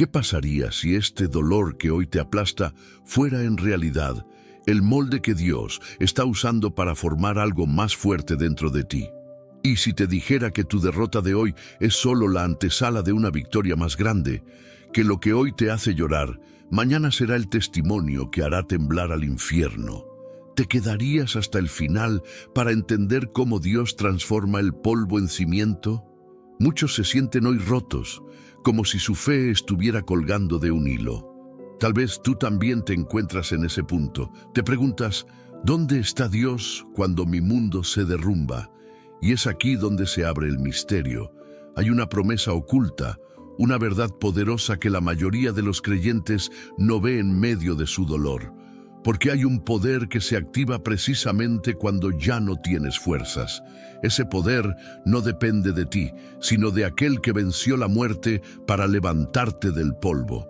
¿Qué pasaría si este dolor que hoy te aplasta fuera en realidad el molde que Dios está usando para formar algo más fuerte dentro de ti? Y si te dijera que tu derrota de hoy es solo la antesala de una victoria más grande, que lo que hoy te hace llorar, mañana será el testimonio que hará temblar al infierno. ¿Te quedarías hasta el final para entender cómo Dios transforma el polvo en cimiento? Muchos se sienten hoy rotos, como si su fe estuviera colgando de un hilo. Tal vez tú también te encuentras en ese punto. Te preguntas, ¿dónde está Dios cuando mi mundo se derrumba? Y es aquí donde se abre el misterio. Hay una promesa oculta, una verdad poderosa que la mayoría de los creyentes no ve en medio de su dolor. Porque hay un poder que se activa precisamente cuando ya no tienes fuerzas. Ese poder no depende de ti, sino de aquel que venció la muerte para levantarte del polvo.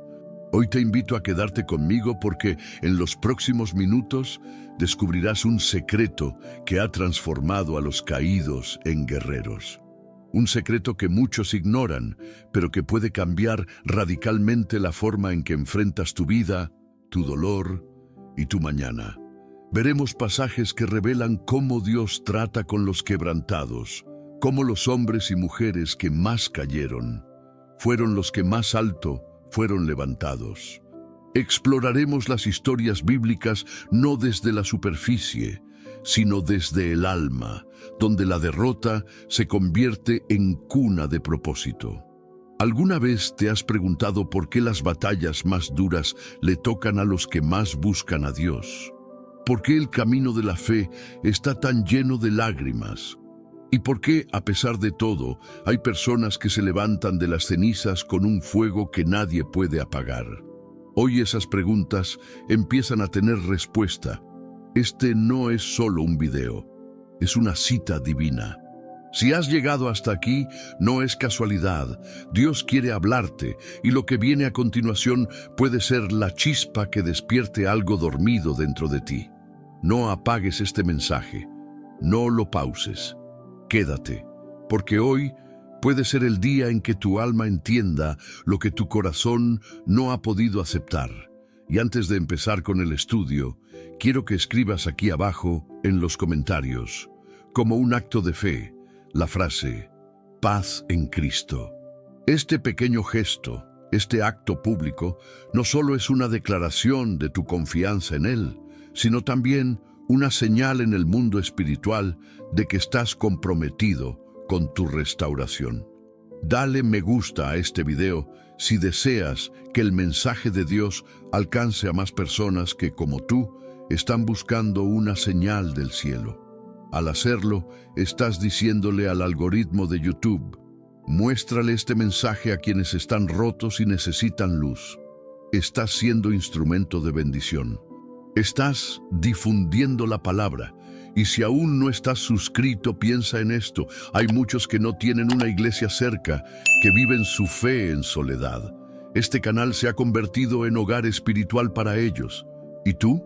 Hoy te invito a quedarte conmigo porque en los próximos minutos descubrirás un secreto que ha transformado a los caídos en guerreros. Un secreto que muchos ignoran, pero que puede cambiar radicalmente la forma en que enfrentas tu vida, tu dolor y tu mañana. Veremos pasajes que revelan cómo Dios trata con los quebrantados, cómo los hombres y mujeres que más cayeron fueron los que más alto fueron levantados. Exploraremos las historias bíblicas no desde la superficie, sino desde el alma, donde la derrota se convierte en cuna de propósito. ¿Alguna vez te has preguntado por qué las batallas más duras le tocan a los que más buscan a Dios? ¿Por qué el camino de la fe está tan lleno de lágrimas? ¿Y por qué, a pesar de todo, hay personas que se levantan de las cenizas con un fuego que nadie puede apagar? Hoy esas preguntas empiezan a tener respuesta. Este no es solo un video, es una cita divina. Si has llegado hasta aquí, no es casualidad. Dios quiere hablarte, y lo que viene a continuación puede ser la chispa que despierte algo dormido dentro de ti. No apagues este mensaje, no lo pauses. Quédate, porque hoy puede ser el día en que tu alma entienda lo que tu corazón no ha podido aceptar. Y antes de empezar con el estudio, quiero que escribas aquí abajo, en los comentarios, como un acto de fe, la frase, paz en Cristo. Este pequeño gesto, este acto público, no solo es una declaración de tu confianza en Él, sino también una señal en el mundo espiritual de que estás comprometido con tu restauración. Dale me gusta a este video si deseas que el mensaje de Dios alcance a más personas que, como tú, están buscando una señal del cielo. Al hacerlo, estás diciéndole al algoritmo de YouTube, muéstrale este mensaje a quienes están rotos y necesitan luz. Estás siendo instrumento de bendición. Estás difundiendo la palabra. Y si aún no estás suscrito, piensa en esto. Hay muchos que no tienen una iglesia cerca, que viven su fe en soledad. Este canal se ha convertido en hogar espiritual para ellos. ¿Y tú?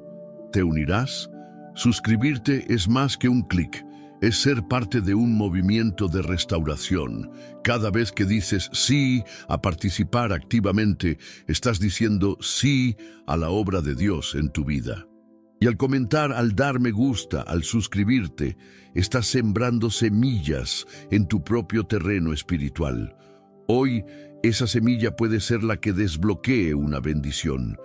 ¿Te unirás? Suscribirte es más que un clic. Es ser parte de un movimiento de restauración. Cada vez que dices sí a participar activamente, estás diciendo sí a la obra de Dios en tu vida. Y al comentar, al dar me gusta, al suscribirte, estás sembrando semillas en tu propio terreno espiritual. Hoy, esa semilla puede ser la que desbloquee una bendición.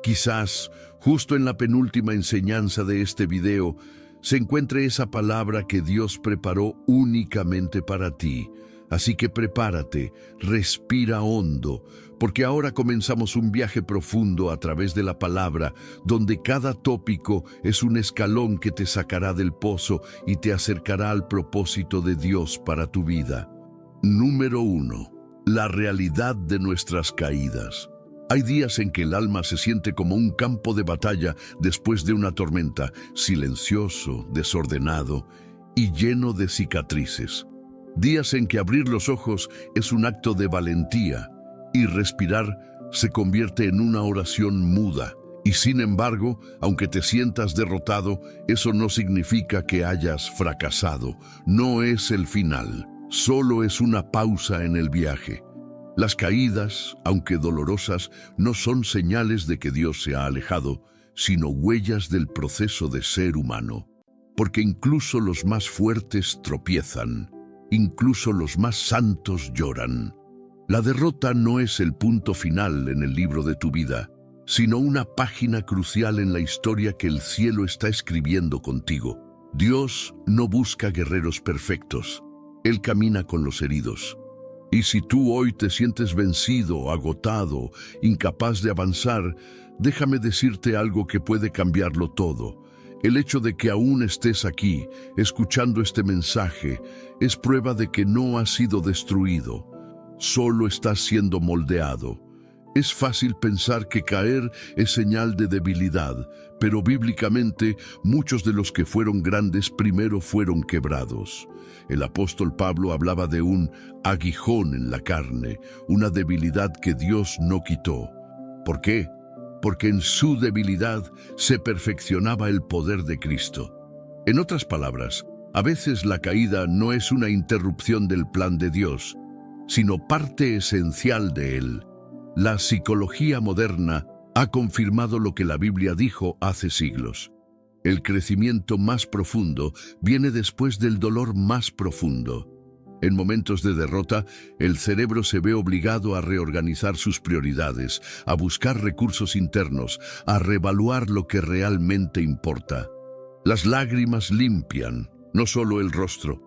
Quizás, justo en la penúltima enseñanza de este video, se encuentre esa palabra que Dios preparó únicamente para ti. Así que prepárate, respira hondo, porque ahora comenzamos un viaje profundo a través de la palabra, donde cada tópico es un escalón que te sacará del pozo y te acercará al propósito de Dios para tu vida. Número 1. La realidad de nuestras caídas. Hay días en que el alma se siente como un campo de batalla después de una tormenta, silencioso, desordenado y lleno de cicatrices. Días en que abrir los ojos es un acto de valentía y respirar se convierte en una oración muda. Y sin embargo, aunque te sientas derrotado, eso no significa que hayas fracasado. No es el final, solo es una pausa en el viaje. Las caídas, aunque dolorosas, no son señales de que Dios se ha alejado, sino huellas del proceso de ser humano. Porque incluso los más fuertes tropiezan, incluso los más santos lloran. La derrota no es el punto final en el libro de tu vida, sino una página crucial en la historia que el cielo está escribiendo contigo. Dios no busca guerreros perfectos, Él camina con los heridos. Y si tú hoy te sientes vencido, agotado, incapaz de avanzar, déjame decirte algo que puede cambiarlo todo. El hecho de que aún estés aquí, escuchando este mensaje, es prueba de que no has sido destruido, solo estás siendo moldeado. Es fácil pensar que caer es señal de debilidad, pero bíblicamente muchos de los que fueron grandes primero fueron quebrados. El apóstol Pablo hablaba de un aguijón en la carne, una debilidad que Dios no quitó. ¿Por qué? Porque en su debilidad se perfeccionaba el poder de Cristo. En otras palabras, a veces la caída no es una interrupción del plan de Dios, sino parte esencial de él. La psicología moderna ha confirmado lo que la Biblia dijo hace siglos. El crecimiento más profundo viene después del dolor más profundo. En momentos de derrota, el cerebro se ve obligado a reorganizar sus prioridades, a buscar recursos internos, a reevaluar lo que realmente importa. Las lágrimas limpian, no solo el rostro,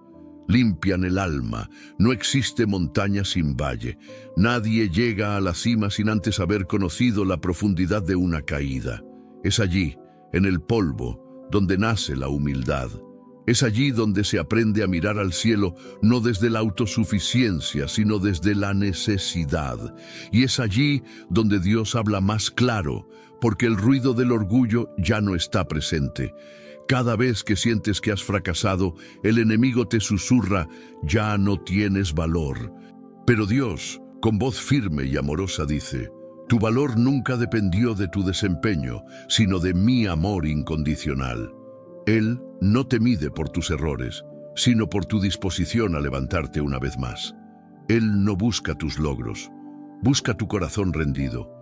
limpian el alma. No existe montaña sin valle. Nadie llega a la cima sin antes haber conocido la profundidad de una caída. Es allí, en el polvo, donde nace la humildad. Es allí donde se aprende a mirar al cielo, no desde la autosuficiencia, sino desde la necesidad. Y es allí donde Dios habla más claro, porque el ruido del orgullo ya no está presente. Cada vez que sientes que has fracasado, el enemigo te susurra, ya no tienes valor. Pero Dios, con voz firme y amorosa, dice, tu valor nunca dependió de tu desempeño, sino de mi amor incondicional. Él no te mide por tus errores, sino por tu disposición a levantarte una vez más. Él no busca tus logros, busca tu corazón rendido.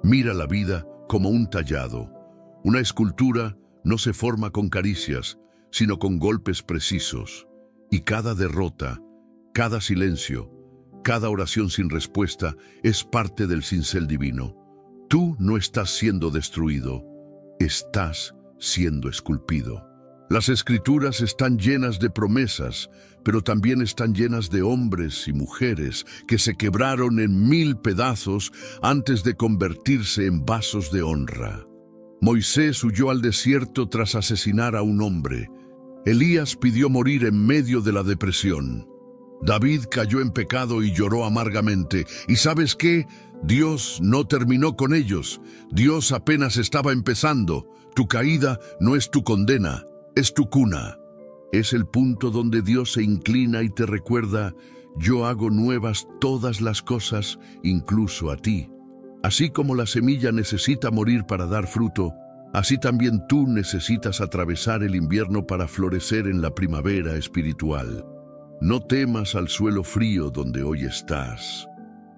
Mira la vida como un tallado. Una escultura no se forma con caricias, sino con golpes precisos. Y cada derrota, cada silencio, cada oración sin respuesta es parte del cincel divino. Tú no estás siendo destruido, estás siendo esculpido. Las Escrituras están llenas de promesas, pero también están llenas de hombres y mujeres que se quebraron en 1000 pedazos antes de convertirse en vasos de honra. Moisés huyó al desierto tras asesinar a un hombre. Elías pidió morir en medio de la depresión. David cayó en pecado y lloró amargamente. ¿Y sabes qué? Dios no terminó con ellos. Dios apenas estaba empezando. Tu caída no es tu condena, es tu cuna. Es el punto donde Dios se inclina y te recuerda, yo hago nuevas todas las cosas, incluso a ti. Así como la semilla necesita morir para dar fruto, así también tú necesitas atravesar el invierno para florecer en la primavera espiritual. No temas al suelo frío donde hoy estás.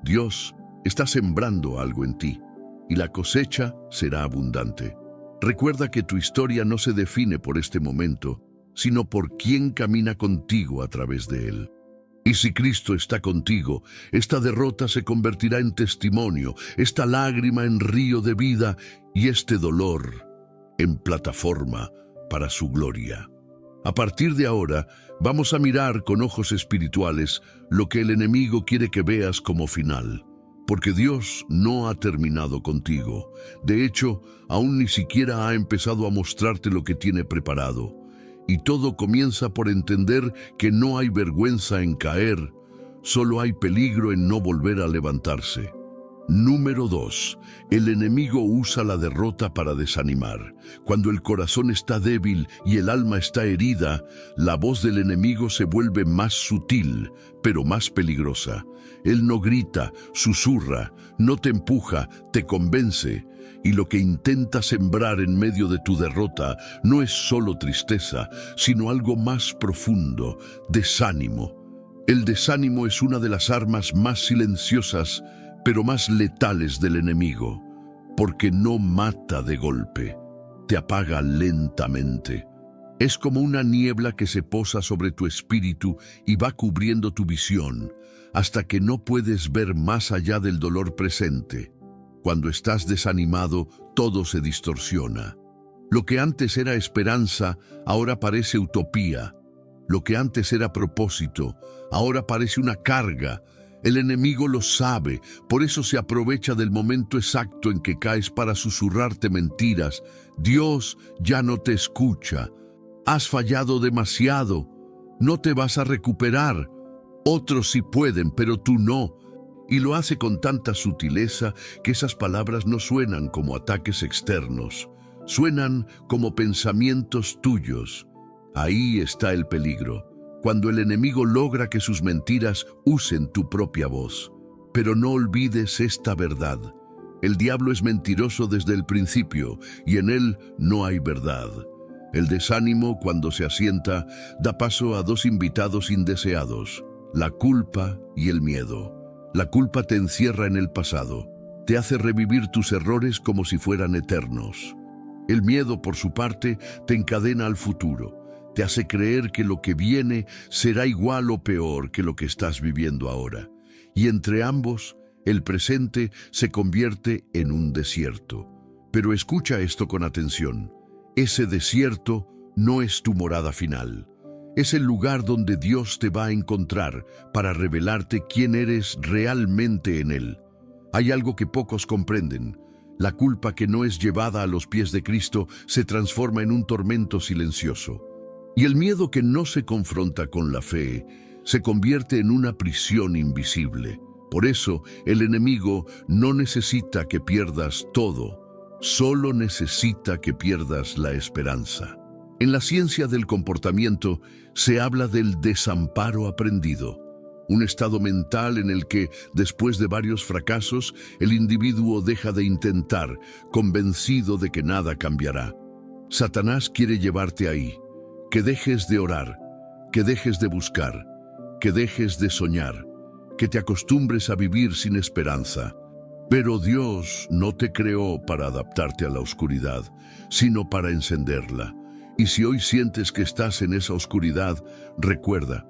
Dios está sembrando algo en ti, y la cosecha será abundante. Recuerda que tu historia no se define por este momento, sino por quién camina contigo a través de él. Y si Cristo está contigo, esta derrota se convertirá en testimonio, esta lágrima en río de vida y este dolor en plataforma para su gloria. A partir de ahora, vamos a mirar con ojos espirituales lo que el enemigo quiere que veas como final. Porque Dios no ha terminado contigo. De hecho, aún ni siquiera ha empezado a mostrarte lo que tiene preparado. Y todo comienza por entender que no hay vergüenza en caer, solo hay peligro en no volver a levantarse. Número 2. El enemigo usa la derrota para desanimar. Cuando el corazón está débil y el alma está herida, la voz del enemigo se vuelve más sutil, pero más peligrosa. Él no grita, susurra, no te empuja, te convence. Y lo que intenta sembrar en medio de tu derrota no es solo tristeza, sino algo más profundo, desánimo. El desánimo es una de las armas más silenciosas, pero más letales del enemigo, porque no mata de golpe, te apaga lentamente. Es como una niebla que se posa sobre tu espíritu y va cubriendo tu visión, hasta que no puedes ver más allá del dolor presente. Cuando estás desanimado, todo se distorsiona. Lo que antes era esperanza, ahora parece utopía. Lo que antes era propósito, ahora parece una carga. El enemigo lo sabe, por eso se aprovecha del momento exacto en que caes para susurrarte mentiras. Dios ya no te escucha. Has fallado demasiado. No te vas a recuperar. Otros sí pueden, pero tú no. Y lo hace con tanta sutileza que esas palabras no suenan como ataques externos. Suenan como pensamientos tuyos. Ahí está el peligro, cuando el enemigo logra que sus mentiras usen tu propia voz. Pero no olvides esta verdad. El diablo es mentiroso desde el principio y en él no hay verdad. El desánimo, cuando se asienta, da paso a dos invitados indeseados: la culpa y el miedo. La culpa te encierra en el pasado, te hace revivir tus errores como si fueran eternos. El miedo, por su parte, te encadena al futuro. Te hace creer que lo que viene será igual o peor que lo que estás viviendo ahora. Y entre ambos, el presente se convierte en un desierto. Pero escucha esto con atención. Ese desierto no es tu morada final. Es el lugar donde Dios te va a encontrar para revelarte quién eres realmente en Él. Hay algo que pocos comprenden. La culpa que no es llevada a los pies de Cristo se transforma en un tormento silencioso. Y el miedo que no se confronta con la fe se convierte en una prisión invisible. Por eso, el enemigo no necesita que pierdas todo, solo necesita que pierdas la esperanza. En la ciencia del comportamiento se habla del desamparo aprendido, un estado mental en el que, después de varios fracasos, el individuo deja de intentar, convencido de que nada cambiará. Satanás quiere llevarte ahí. Que dejes de orar, que dejes de buscar, que dejes de soñar, que te acostumbres a vivir sin esperanza. Pero Dios no te creó para adaptarte a la oscuridad, sino para encenderla. Y si hoy sientes que estás en esa oscuridad, recuerda,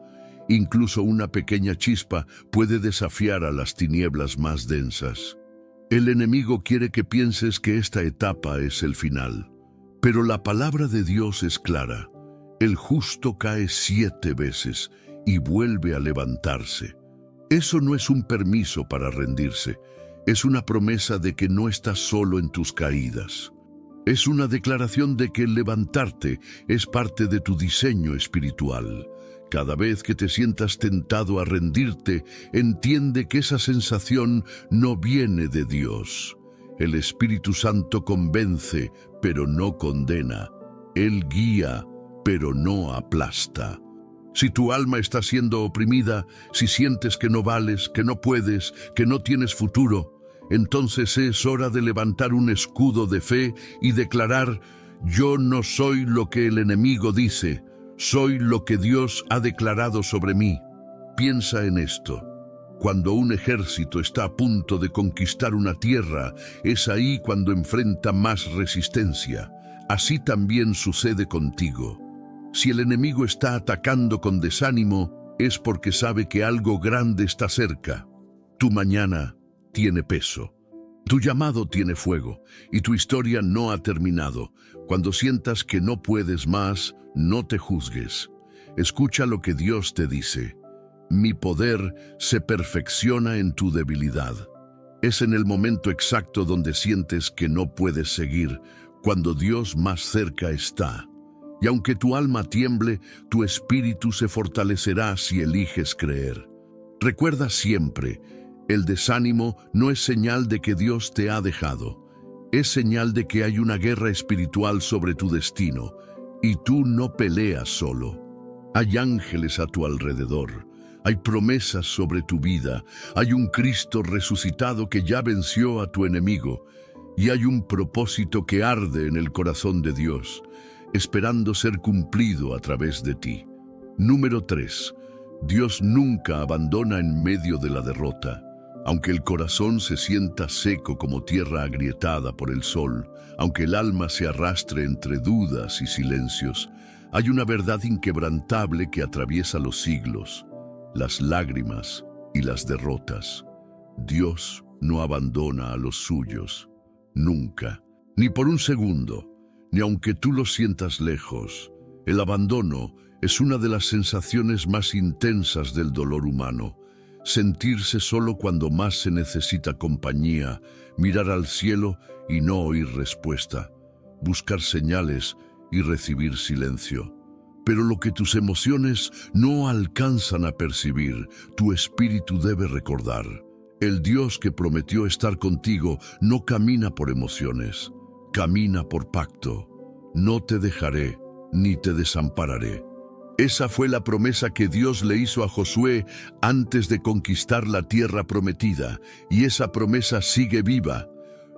incluso una pequeña chispa puede desafiar a las tinieblas más densas. El enemigo quiere que pienses que esta etapa es el final, pero la palabra de Dios es clara. El justo cae 7 veces y vuelve a levantarse. Eso no es un permiso para rendirse, es una promesa de que no estás solo en tus caídas. Es una declaración de que el levantarte es parte de tu diseño espiritual. Cada vez que te sientas tentado a rendirte, entiende que esa sensación no viene de Dios. El Espíritu Santo convence, pero no condena. Él guía, pero no aplasta. Si tu alma está siendo oprimida, si sientes que no vales, que no puedes, que no tienes futuro, entonces es hora de levantar un escudo de fe y declarar: yo no soy lo que el enemigo dice, soy lo que Dios ha declarado sobre mí. Piensa en esto. Cuando un ejército está a punto de conquistar una tierra, es ahí cuando enfrenta más resistencia. Así también sucede contigo. Si el enemigo está atacando con desánimo, es porque sabe que algo grande está cerca. Tu mañana tiene peso. Tu llamado tiene fuego y tu historia no ha terminado. Cuando sientas que no puedes más, no te juzgues. Escucha lo que Dios te dice. Mi poder se perfecciona en tu debilidad. Es en el momento exacto donde sientes que no puedes seguir, cuando Dios más cerca está. Y aunque tu alma tiemble, tu espíritu se fortalecerá si eliges creer. Recuerda siempre, el desánimo no es señal de que Dios te ha dejado. Es señal de que hay una guerra espiritual sobre tu destino, y tú no peleas solo. Hay ángeles a tu alrededor. Hay promesas sobre tu vida. Hay un Cristo resucitado que ya venció a tu enemigo. Y hay un propósito que arde en el corazón de Dios, esperando ser cumplido a través de ti. Número 3. Dios nunca abandona en medio de la derrota. Aunque el corazón se sienta seco como tierra agrietada por el sol, aunque el alma se arrastre entre dudas y silencios, hay una verdad inquebrantable que atraviesa los siglos, las lágrimas y las derrotas. Dios no abandona a los suyos, nunca, ni por un segundo, ni aunque tú lo sientas lejos. El abandono es una de las sensaciones más intensas del dolor humano. Sentirse solo cuando más se necesita compañía, mirar al cielo y no oír respuesta, buscar señales y recibir silencio. Pero lo que tus emociones no alcanzan a percibir, tu espíritu debe recordar. El Dios que prometió estar contigo no camina por emociones, camina por pacto. No te dejaré ni te desampararé. Esa fue la promesa que Dios le hizo a Josué antes de conquistar la tierra prometida, y esa promesa sigue viva.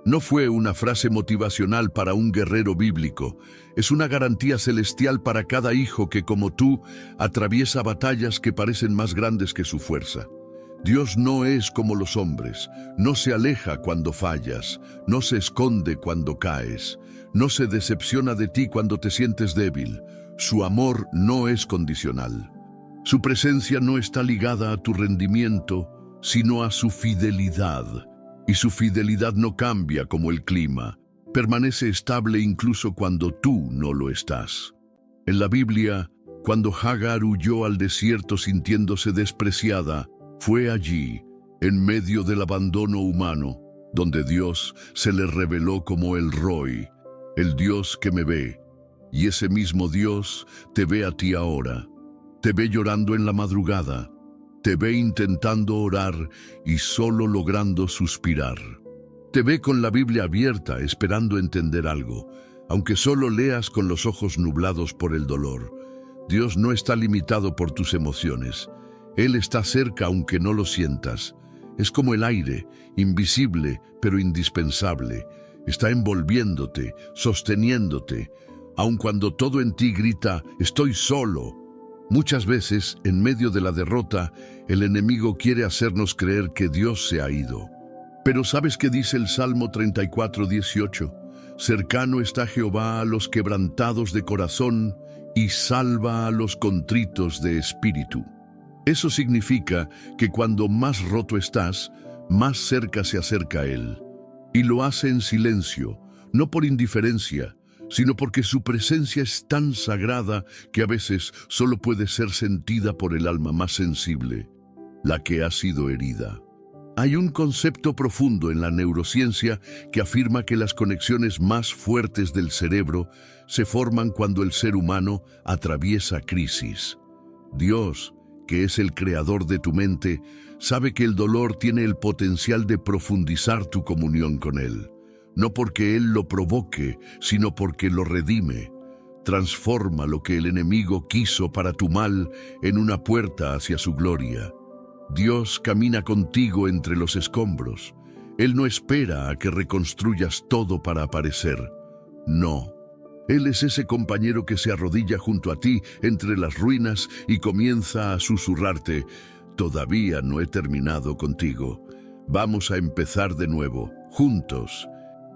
No fue una frase motivacional para un guerrero bíblico, es una garantía celestial para cada hijo que, como tú, atraviesa batallas que parecen más grandes que su fuerza. Dios no es como los hombres, no se aleja cuando fallas, no se esconde cuando caes, no se decepciona de ti cuando te sientes débil. Su amor no es condicional. Su presencia no está ligada a tu rendimiento, sino a su fidelidad. Y su fidelidad no cambia como el clima. Permanece estable incluso cuando tú no lo estás. En la Biblia, cuando Hagar huyó al desierto sintiéndose despreciada, fue allí, en medio del abandono humano, donde Dios se le reveló como el Roi, el Dios que me ve. Y ese mismo Dios te ve a ti ahora, te ve llorando en la madrugada, te ve intentando orar y solo logrando suspirar. Te ve con la Biblia abierta, esperando entender algo, aunque solo leas con los ojos nublados por el dolor. Dios no está limitado por tus emociones. Él está cerca aunque no lo sientas. Es como el aire, invisible pero indispensable. Está envolviéndote, sosteniéndote, aun cuando todo en ti grita, estoy solo. Muchas veces, en medio de la derrota, el enemigo quiere hacernos creer que Dios se ha ido. Pero ¿sabes qué dice el Salmo 34:18? Cercano está Jehová a los quebrantados de corazón y salva a los contritos de espíritu. Eso significa que cuando más roto estás, más cerca se acerca a Él. Y lo hace en silencio, no por indiferencia, sino porque su presencia es tan sagrada que a veces solo puede ser sentida por el alma más sensible, la que ha sido herida. Hay un concepto profundo en la neurociencia que afirma que las conexiones más fuertes del cerebro se forman cuando el ser humano atraviesa crisis. Dios, que es el creador de tu mente, sabe que el dolor tiene el potencial de profundizar tu comunión con Él. No porque Él lo provoque, sino porque lo redime. Transforma lo que el enemigo quiso para tu mal en una puerta hacia su gloria. Dios camina contigo entre los escombros. Él no espera a que reconstruyas todo para aparecer. No. Él es ese compañero que se arrodilla junto a ti entre las ruinas y comienza a susurrarte, todavía no he terminado contigo. Vamos a empezar de nuevo, juntos.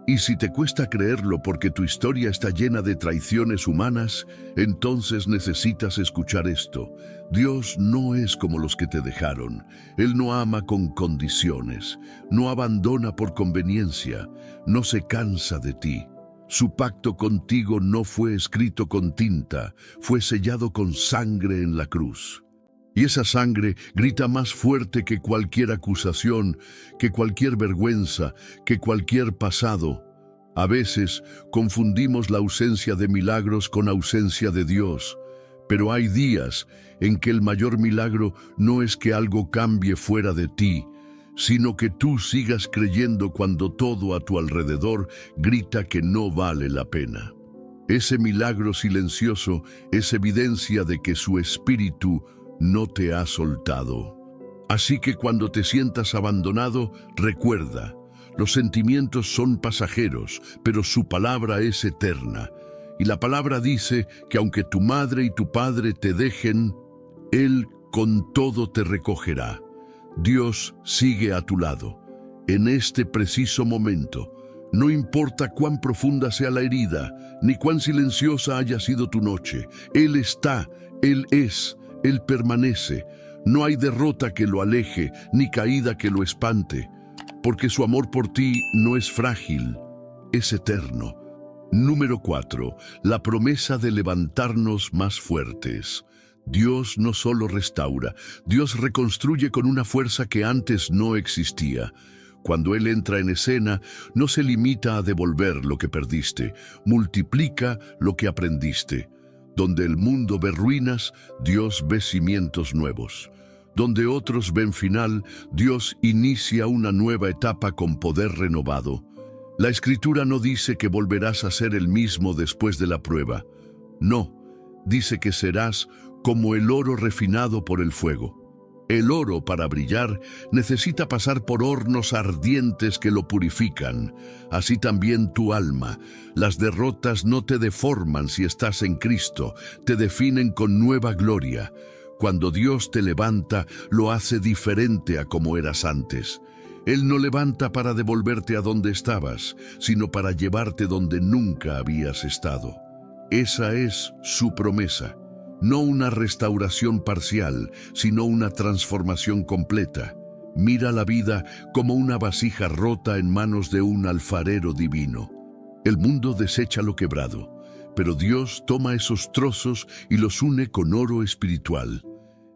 Y si te cuesta creerlo porque tu historia está llena de traiciones humanas, entonces necesitas escuchar esto. Dios no es como los que te dejaron. Él no ama con condiciones, no abandona por conveniencia, no se cansa de ti. Su pacto contigo no fue escrito con tinta, fue sellado con sangre en la cruz. Y esa sangre grita más fuerte que cualquier acusación, que cualquier vergüenza, que cualquier pasado. A veces confundimos la ausencia de milagros con ausencia de Dios, pero hay días en que el mayor milagro no es que algo cambie fuera de ti, sino que tú sigas creyendo cuando todo a tu alrededor grita que no vale la pena. Ese milagro silencioso es evidencia de que su espíritu no te ha soltado. Así que cuando te sientas abandonado, recuerda, los sentimientos son pasajeros, pero su palabra es eterna. Y la palabra dice que aunque tu madre y tu padre te dejen, Él con todo te recogerá. Dios sigue a tu lado. En este preciso momento, no importa cuán profunda sea la herida, ni cuán silenciosa haya sido tu noche, Él está, Él es, Él permanece. No hay derrota que lo aleje, ni caída que lo espante, porque su amor por ti no es frágil, es eterno. Número 4. La promesa de levantarnos más fuertes. Dios no solo restaura, Dios reconstruye con una fuerza que antes no existía. Cuando Él entra en escena, no se limita a devolver lo que perdiste, multiplica lo que aprendiste. Donde el mundo ve ruinas, Dios ve cimientos nuevos. Donde otros ven final, Dios inicia una nueva etapa con poder renovado. La Escritura no dice que volverás a ser el mismo después de la prueba. No, dice que serás como el oro refinado por el fuego. El oro, para brillar, necesita pasar por hornos ardientes que lo purifican. Así también tu alma. Las derrotas no te deforman si estás en Cristo, te definen con nueva gloria. Cuando Dios te levanta, lo hace diferente a como eras antes. Él no levanta para devolverte a donde estabas, sino para llevarte donde nunca habías estado. Esa es su promesa. No una restauración parcial, sino una transformación completa. Mira la vida como una vasija rota en manos de un alfarero divino. El mundo desecha lo quebrado, pero Dios toma esos trozos y los une con oro espiritual.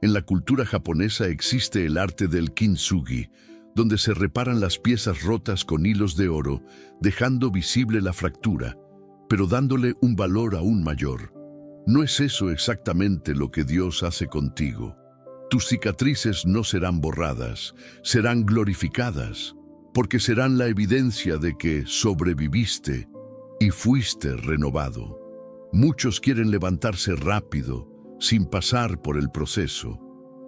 En la cultura japonesa existe el arte del kintsugi, donde se reparan las piezas rotas con hilos de oro, dejando visible la fractura, pero dándole un valor aún mayor. ¿No es eso exactamente lo que Dios hace contigo? Tus cicatrices no serán borradas, serán glorificadas, porque serán la evidencia de que sobreviviste y fuiste renovado. Muchos quieren levantarse rápido, sin pasar por el proceso,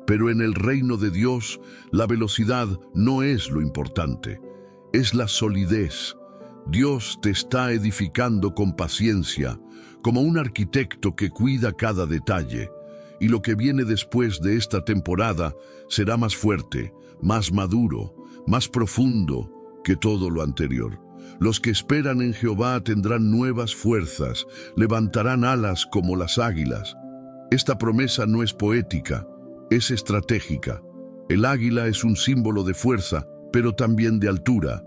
pero en el reino de Dios la velocidad no es lo importante, es la solidez. Dios te está edificando con paciencia, como un arquitecto que cuida cada detalle, y lo que viene después de esta temporada será más fuerte, más maduro, más profundo que todo lo anterior. Los que esperan en Jehová tendrán nuevas fuerzas, levantarán alas como las águilas. Esta promesa no es poética, es estratégica. El águila es un símbolo de fuerza, pero también de altura.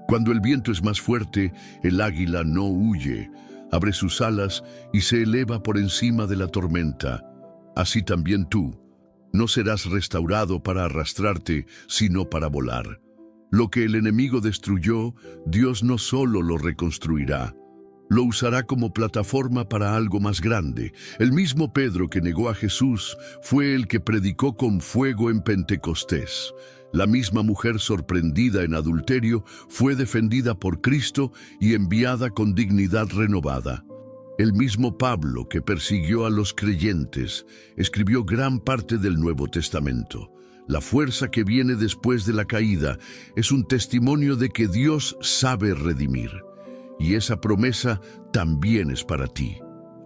Cuando el viento es más fuerte, el águila no huye, abre sus alas y se eleva por encima de la tormenta. Así también tú, no serás restaurado para arrastrarte, sino para volar. Lo que el enemigo destruyó, Dios no solo lo reconstruirá, lo usará como plataforma para algo más grande. El mismo Pedro que negó a Jesús fue el que predicó con fuego en Pentecostés. La misma mujer sorprendida en adulterio fue defendida por Cristo y enviada con dignidad renovada. El mismo Pablo que persiguió a los creyentes escribió gran parte del Nuevo Testamento. La fuerza que viene después de la caída es un testimonio de que Dios sabe redimir. Y esa promesa también es para ti.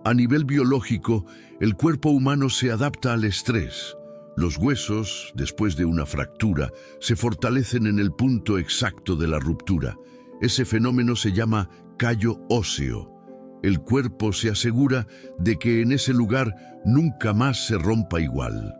A nivel biológico, el cuerpo humano se adapta al estrés. Los huesos, después de una fractura, se fortalecen en el punto exacto de la ruptura. Ese fenómeno se llama callo óseo. El cuerpo se asegura de que en ese lugar nunca más se rompa igual.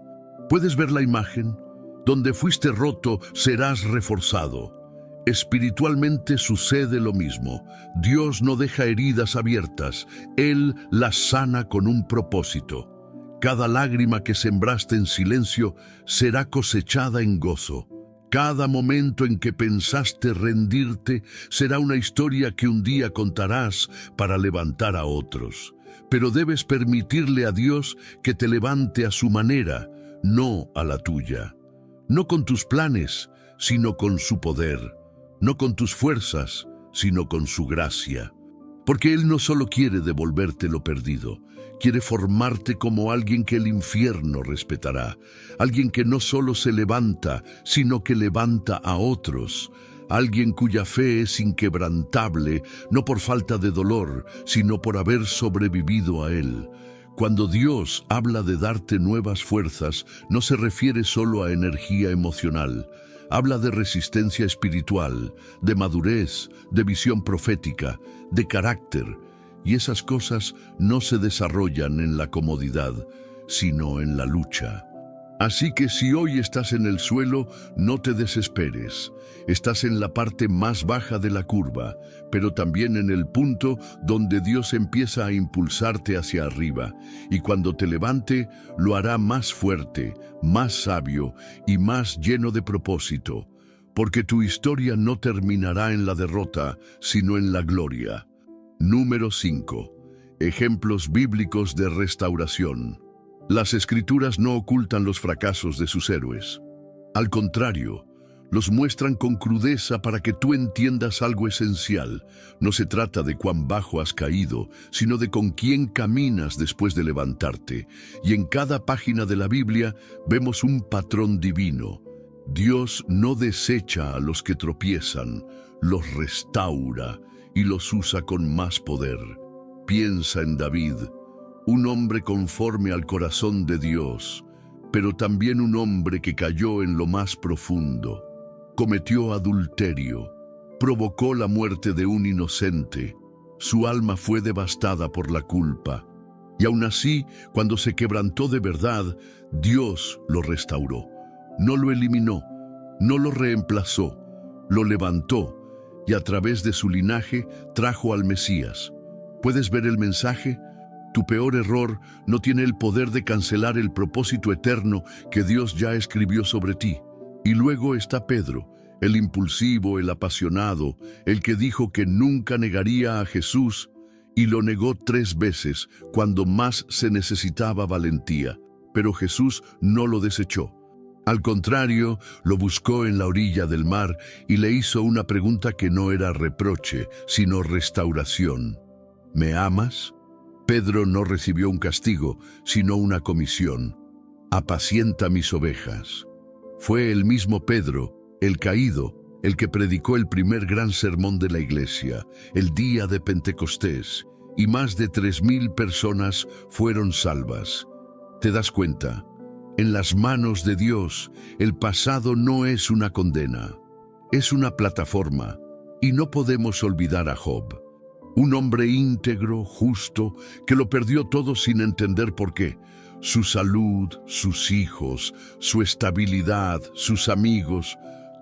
¿Puedes ver la imagen? Donde fuiste roto, serás reforzado. Espiritualmente sucede lo mismo. Dios no deja heridas abiertas. Él las sana con un propósito. Cada lágrima que sembraste en silencio será cosechada en gozo. Cada momento en que pensaste rendirte será una historia que un día contarás para levantar a otros. Pero debes permitirle a Dios que te levante a su manera, no a la tuya. No con tus planes, sino con su poder. No con tus fuerzas, sino con su gracia. Porque Él no solo quiere devolverte lo perdido, quiere formarte como alguien que el infierno respetará, alguien que no solo se levanta, sino que levanta a otros, alguien cuya fe es inquebrantable, no por falta de dolor, sino por haber sobrevivido a él. Cuando Dios habla de darte nuevas fuerzas, no se refiere solo a energía emocional. Habla de resistencia espiritual, de madurez, de visión profética, de carácter. Y esas cosas no se desarrollan en la comodidad, sino en la lucha. Así que si hoy estás en el suelo, no te desesperes. Estás en la parte más baja de la curva, pero también en el punto donde Dios empieza a impulsarte hacia arriba. Y cuando te levante, lo hará más fuerte, más sabio y más lleno de propósito. Porque tu historia no terminará en la derrota, sino en la gloria. Número 5. Ejemplos bíblicos de restauración. Las Escrituras no ocultan los fracasos de sus héroes. Al contrario, los muestran con crudeza para que tú entiendas algo esencial. No se trata de cuán bajo has caído, sino de con quién caminas después de levantarte. Y en cada página de la Biblia vemos un patrón divino. Dios no desecha a los que tropiezan, los restaura y los usa con más poder. Piensa en David, un hombre conforme al corazón de Dios, pero también un hombre que cayó en lo más profundo. Cometió adulterio, provocó la muerte de un inocente, su alma fue devastada por la culpa. Y aún así, cuando se quebrantó de verdad, Dios lo restauró. No lo eliminó, no lo reemplazó, lo levantó y a través de su linaje trajo al Mesías. ¿Puedes ver el mensaje? Tu peor error no tiene el poder de cancelar el propósito eterno que Dios ya escribió sobre ti. Y luego está Pedro, el impulsivo, el apasionado, el que dijo que nunca negaría a Jesús y lo negó 3 veces cuando más se necesitaba valentía. Pero Jesús no lo desechó. Al contrario, lo buscó en la orilla del mar y le hizo una pregunta que no era reproche, sino restauración. ¿Me amas? Pedro no recibió un castigo, sino una comisión. Apacienta mis ovejas. Fue el mismo Pedro, el caído, el que predicó el primer gran sermón de la iglesia, el día de Pentecostés, y más de 3,000 personas fueron salvas. ¿Te das cuenta? En las manos de Dios, el pasado no es una condena, es una plataforma, y no podemos olvidar a Job. Un hombre íntegro, justo, que lo perdió todo sin entender por qué. Su salud, sus hijos, su estabilidad, sus amigos,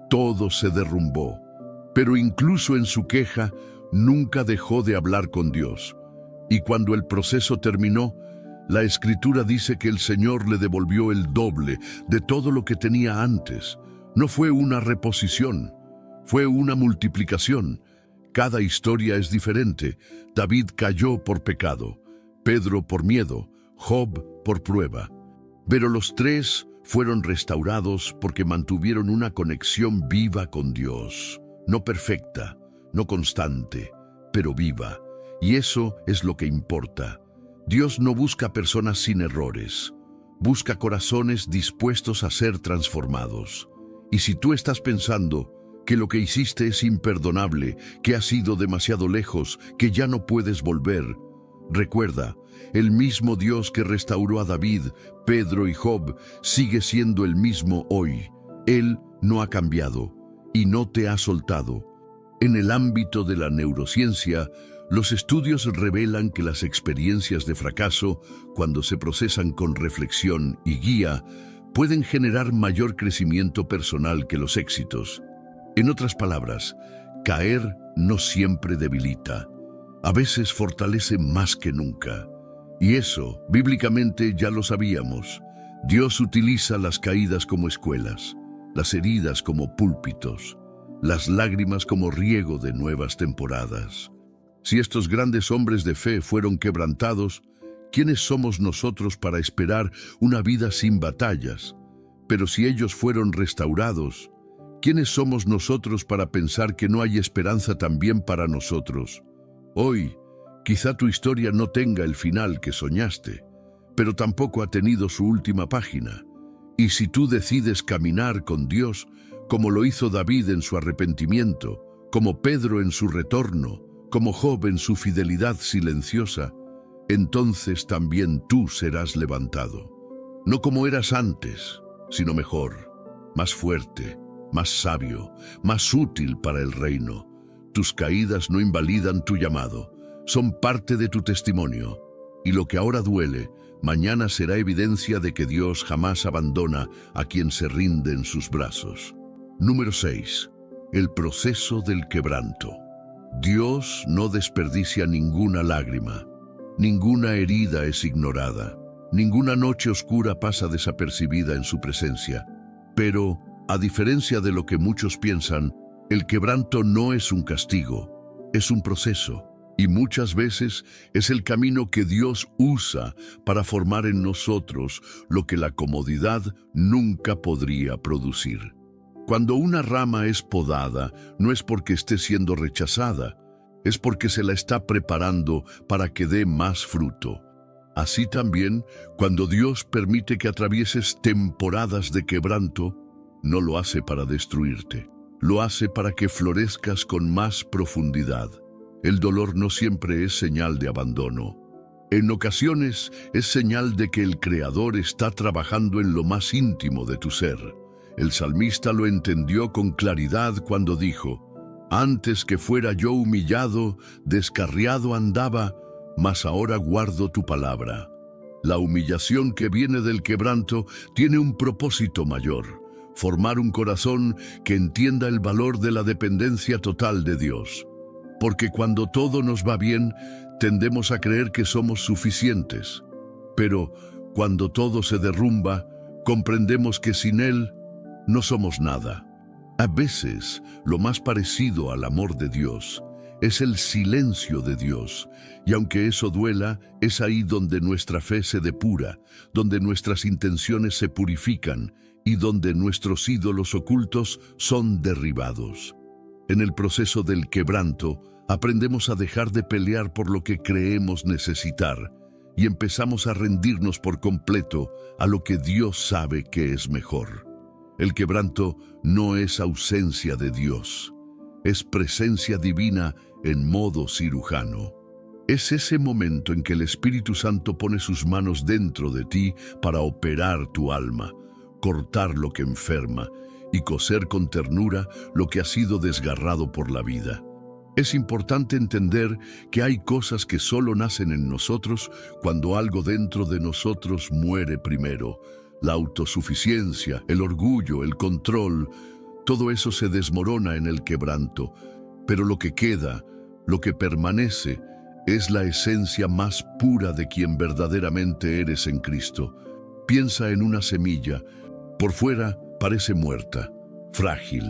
todo se derrumbó. Pero incluso en su queja, nunca dejó de hablar con Dios. Y cuando el proceso terminó, la Escritura dice que el Señor le devolvió el doble de todo lo que tenía antes. No fue una reposición, fue una multiplicación. Cada historia es diferente. David cayó por pecado, Pedro por miedo, Job por prueba. Pero los 3 fueron restaurados porque mantuvieron una conexión viva con Dios. No perfecta, no constante, pero viva. Y eso es lo que importa. Dios no busca personas sin errores. Busca corazones dispuestos a ser transformados. Y si tú estás pensando que lo que hiciste es imperdonable, que has ido demasiado lejos, que ya no puedes volver, recuerda, el mismo Dios que restauró a David, Pedro y Job sigue siendo el mismo hoy. Él no ha cambiado y no te ha soltado. En el ámbito de la neurociencia, los estudios revelan que las experiencias de fracaso, cuando se procesan con reflexión y guía, pueden generar mayor crecimiento personal que los éxitos. En otras palabras, caer no siempre debilita. A veces fortalece más que nunca. Y eso, bíblicamente, ya lo sabíamos. Dios utiliza las caídas como escuelas, las heridas como púlpitos, las lágrimas como riego de nuevas temporadas. Si estos grandes hombres de fe fueron quebrantados, ¿quiénes somos nosotros para esperar una vida sin batallas? Pero si ellos fueron restaurados, ¿quiénes somos nosotros para pensar que no hay esperanza también para nosotros? Hoy, quizá tu historia no tenga el final que soñaste, pero tampoco ha tenido su última página. Y si tú decides caminar con Dios, como lo hizo David en su arrepentimiento, como Pedro en su retorno, como Job en su fidelidad silenciosa, entonces también tú serás levantado. No como eras antes, sino mejor, más fuerte, más sabio, más útil para el reino. Tus caídas no invalidan tu llamado, son parte de tu testimonio. Y lo que ahora duele, mañana será evidencia de que Dios jamás abandona a quien se rinde en sus brazos. Número 6. El proceso del quebranto. Dios no desperdicia ninguna lágrima, ninguna herida es ignorada, ninguna noche oscura pasa desapercibida en su presencia. Pero, a diferencia de lo que muchos piensan, el quebranto no es un castigo, es un proceso. Y muchas veces es el camino que Dios usa para formar en nosotros lo que la comodidad nunca podría producir. Cuando una rama es podada, no es porque esté siendo rechazada, es porque se la está preparando para que dé más fruto. Así también, cuando Dios permite que atravieses temporadas de quebranto, no lo hace para destruirte, lo hace para que florezcas con más profundidad. El dolor no siempre es señal de abandono. En ocasiones es señal de que el Creador está trabajando en lo más íntimo de tu ser. El salmista lo entendió con claridad cuando dijo: «Antes que fuera yo humillado, descarriado andaba, mas ahora guardo tu palabra». La humillación que viene del quebranto tiene un propósito mayor: formar un corazón que entienda el valor de la dependencia total de Dios. Porque cuando todo nos va bien, tendemos a creer que somos suficientes. Pero cuando todo se derrumba, comprendemos que sin Él no somos nada. A veces, lo más parecido al amor de Dios es el silencio de Dios, y aunque eso duela, es ahí donde nuestra fe se depura, donde nuestras intenciones se purifican y donde nuestros ídolos ocultos son derribados. En el proceso del quebranto, aprendemos a dejar de pelear por lo que creemos necesitar y empezamos a rendirnos por completo a lo que Dios sabe que es mejor. El quebranto no es ausencia de Dios, es presencia divina en modo cirujano. Es ese momento en que el Espíritu Santo pone sus manos dentro de ti para operar tu alma, cortar lo que enferma y coser con ternura lo que ha sido desgarrado por la vida. Es importante entender que hay cosas que solo nacen en nosotros cuando algo dentro de nosotros muere primero. La autosuficiencia, el orgullo, el control, todo eso se desmorona en el quebranto. Pero lo que queda, lo que permanece, es la esencia más pura de quien verdaderamente eres en Cristo. Piensa en una semilla. Por fuera parece muerta, frágil,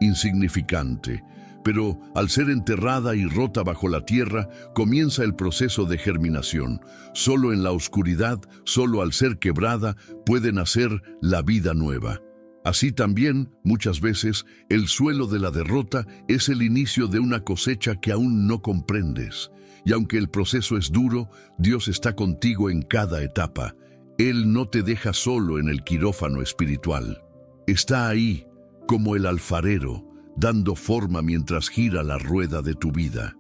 insignificante, pero al ser enterrada y rota bajo la tierra, comienza el proceso de germinación. Solo en la oscuridad, solo al ser quebrada, puede nacer la vida nueva. Así también, muchas veces, el suelo de la derrota es el inicio de una cosecha que aún no comprendes. Y aunque el proceso es duro, Dios está contigo en cada etapa. Él no te deja solo en el quirófano espiritual. Está ahí, como el alfarero, dando forma mientras gira la rueda de tu vida.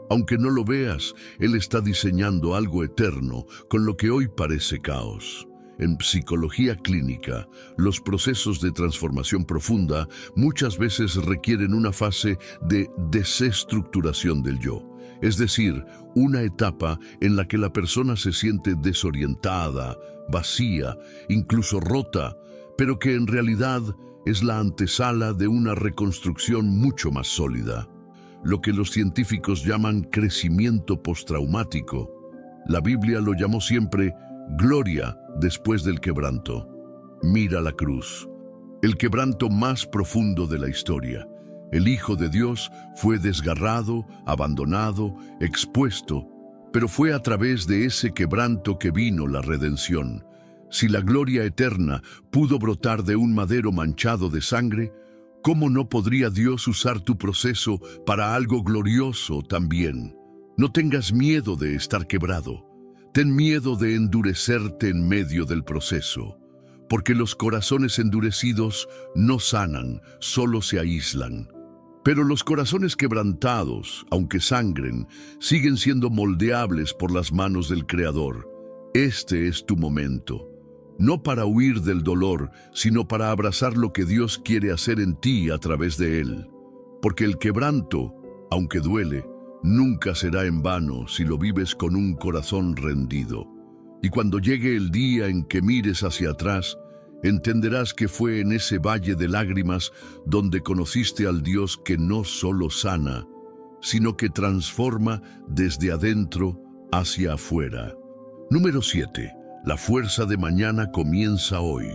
Aunque no lo veas, Él está diseñando algo eterno con lo que hoy parece caos. En psicología clínica, los procesos de transformación profunda muchas veces requieren una fase de desestructuración del yo. Es decir, una etapa en la que la persona se siente desorientada, vacía, incluso rota, pero que en realidad es la antesala de una reconstrucción mucho más sólida. Lo que los científicos llaman crecimiento postraumático. La Biblia lo llamó siempre gloria después del quebranto. Mira la cruz, el quebranto más profundo de la historia. El Hijo de Dios fue desgarrado, abandonado, expuesto, pero fue a través de ese quebranto que vino la redención. Si la gloria eterna pudo brotar de un madero manchado de sangre, ¿cómo no podría Dios usar tu proceso para algo glorioso también? No tengas miedo de estar quebrado. Ten miedo de endurecerte en medio del proceso, porque los corazones endurecidos no sanan, solo se aíslan. Pero los corazones quebrantados, aunque sangren, siguen siendo moldeables por las manos del Creador. Este es tu momento. No para huir del dolor, sino para abrazar lo que Dios quiere hacer en ti a través de él. Porque el quebranto, aunque duele, nunca será en vano si lo vives con un corazón rendido. Y cuando llegue el día en que mires hacia atrás, entenderás que fue en ese valle de lágrimas donde conociste al Dios que no solo sana, sino que transforma desde adentro hacia afuera. Número 7. La fuerza de mañana comienza hoy.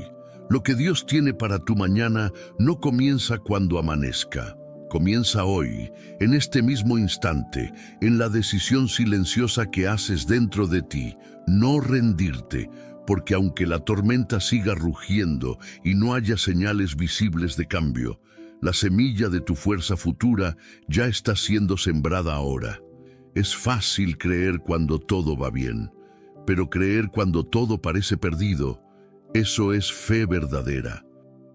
Lo que Dios tiene para tu mañana no comienza cuando amanezca. Comienza hoy, en este mismo instante, en la decisión silenciosa que haces dentro de ti, no rendirte, porque aunque la tormenta siga rugiendo y no haya señales visibles de cambio, la semilla de tu fuerza futura ya está siendo sembrada ahora. Es fácil creer cuando todo va bien, pero creer cuando todo parece perdido, eso es fe verdadera.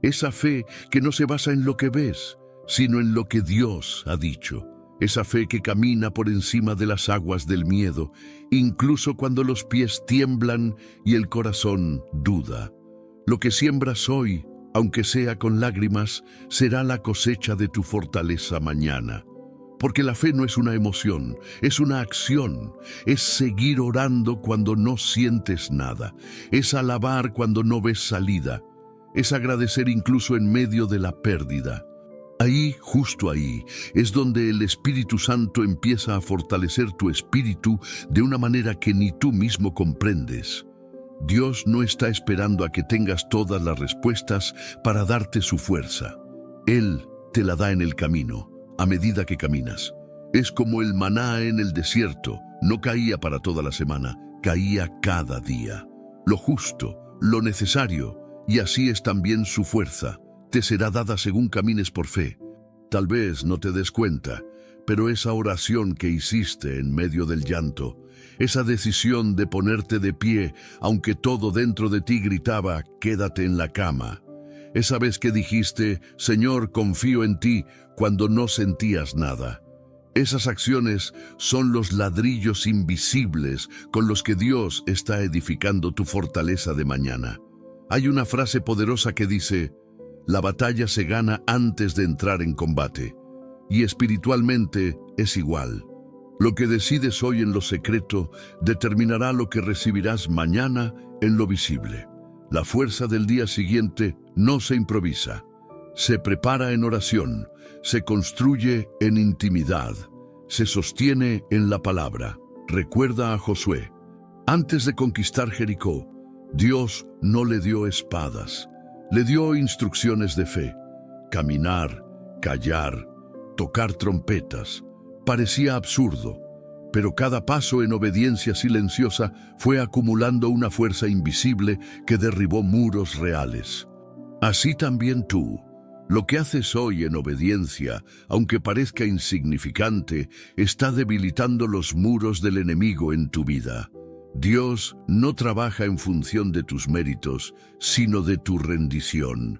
Esa fe que no se basa en lo que ves, sino en lo que Dios ha dicho. Esa fe que camina por encima de las aguas del miedo, incluso cuando los pies tiemblan y el corazón duda. Lo que siembras hoy, aunque sea con lágrimas, será la cosecha de tu fortaleza mañana. Porque la fe no es una emoción, es una acción. Es seguir orando cuando no sientes nada. Es alabar cuando no ves salida. Es agradecer incluso en medio de la pérdida. Ahí, justo ahí, es donde el Espíritu Santo empieza a fortalecer tu espíritu de una manera que ni tú mismo comprendes. Dios no está esperando a que tengas todas las respuestas para darte su fuerza. Él te la da en el camino, a medida que caminas. Es como el maná en el desierto, no caía para toda la semana, caía cada día. Lo justo, lo necesario, y así es también su fuerza. Te será dada según camines por fe. Tal vez no te des cuenta, pero esa oración que hiciste en medio del llanto, esa decisión de ponerte de pie, aunque todo dentro de ti gritaba, quédate en la cama. Esa vez que dijiste, Señor, confío en ti, cuando no sentías nada. Esas acciones son los ladrillos invisibles con los que Dios está edificando tu fortaleza de mañana. Hay una frase poderosa que dice, la batalla se gana antes de entrar en combate, y espiritualmente es igual. Lo que decides hoy en lo secreto determinará lo que recibirás mañana en lo visible. La fuerza del día siguiente no se improvisa, se prepara en oración, se construye en intimidad, se sostiene en la palabra. Recuerda a Josué. Antes de conquistar Jericó, Dios no le dio espadas. Le dio instrucciones de fe, caminar, callar, tocar trompetas. Parecía absurdo, pero cada paso en obediencia silenciosa fue acumulando una fuerza invisible que derribó muros reales. Así también tú, lo que haces hoy en obediencia, aunque parezca insignificante, está debilitando los muros del enemigo en tu vida. Dios no trabaja en función de tus méritos, sino de tu rendición.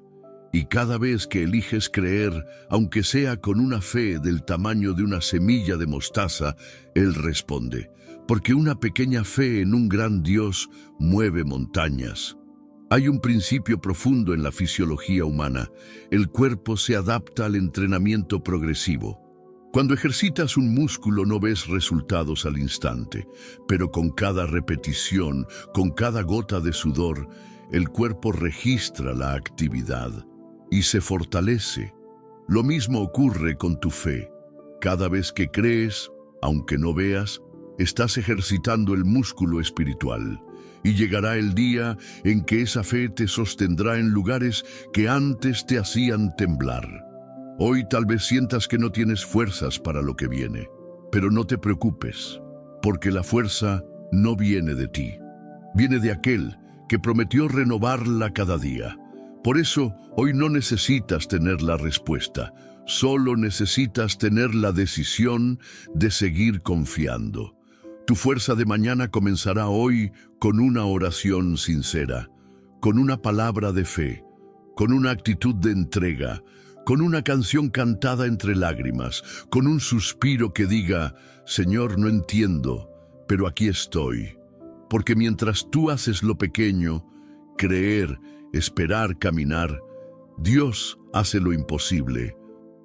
Y cada vez que eliges creer, aunque sea con una fe del tamaño de una semilla de mostaza, Él responde, porque una pequeña fe en un gran Dios mueve montañas. Hay un principio profundo en la fisiología humana. El cuerpo se adapta al entrenamiento progresivo. Cuando ejercitas un músculo no ves resultados al instante, pero con cada repetición, con cada gota de sudor, el cuerpo registra la actividad y se fortalece. Lo mismo ocurre con tu fe. Cada vez que crees, aunque no veas, estás ejercitando el músculo espiritual. Y llegará el día en que esa fe te sostendrá en lugares que antes te hacían temblar. Hoy tal vez sientas que no tienes fuerzas para lo que viene, pero no te preocupes, porque la fuerza no viene de ti. Viene de aquel que prometió renovarla cada día. Por eso, hoy no necesitas tener la respuesta, solo necesitas tener la decisión de seguir confiando. Tu fuerza de mañana comenzará hoy con una oración sincera, con una palabra de fe, con una actitud de entrega, con una canción cantada entre lágrimas, con un suspiro que diga: Señor, no entiendo, pero aquí estoy. Porque mientras tú haces lo pequeño, creer, esperar, caminar, Dios hace lo imposible.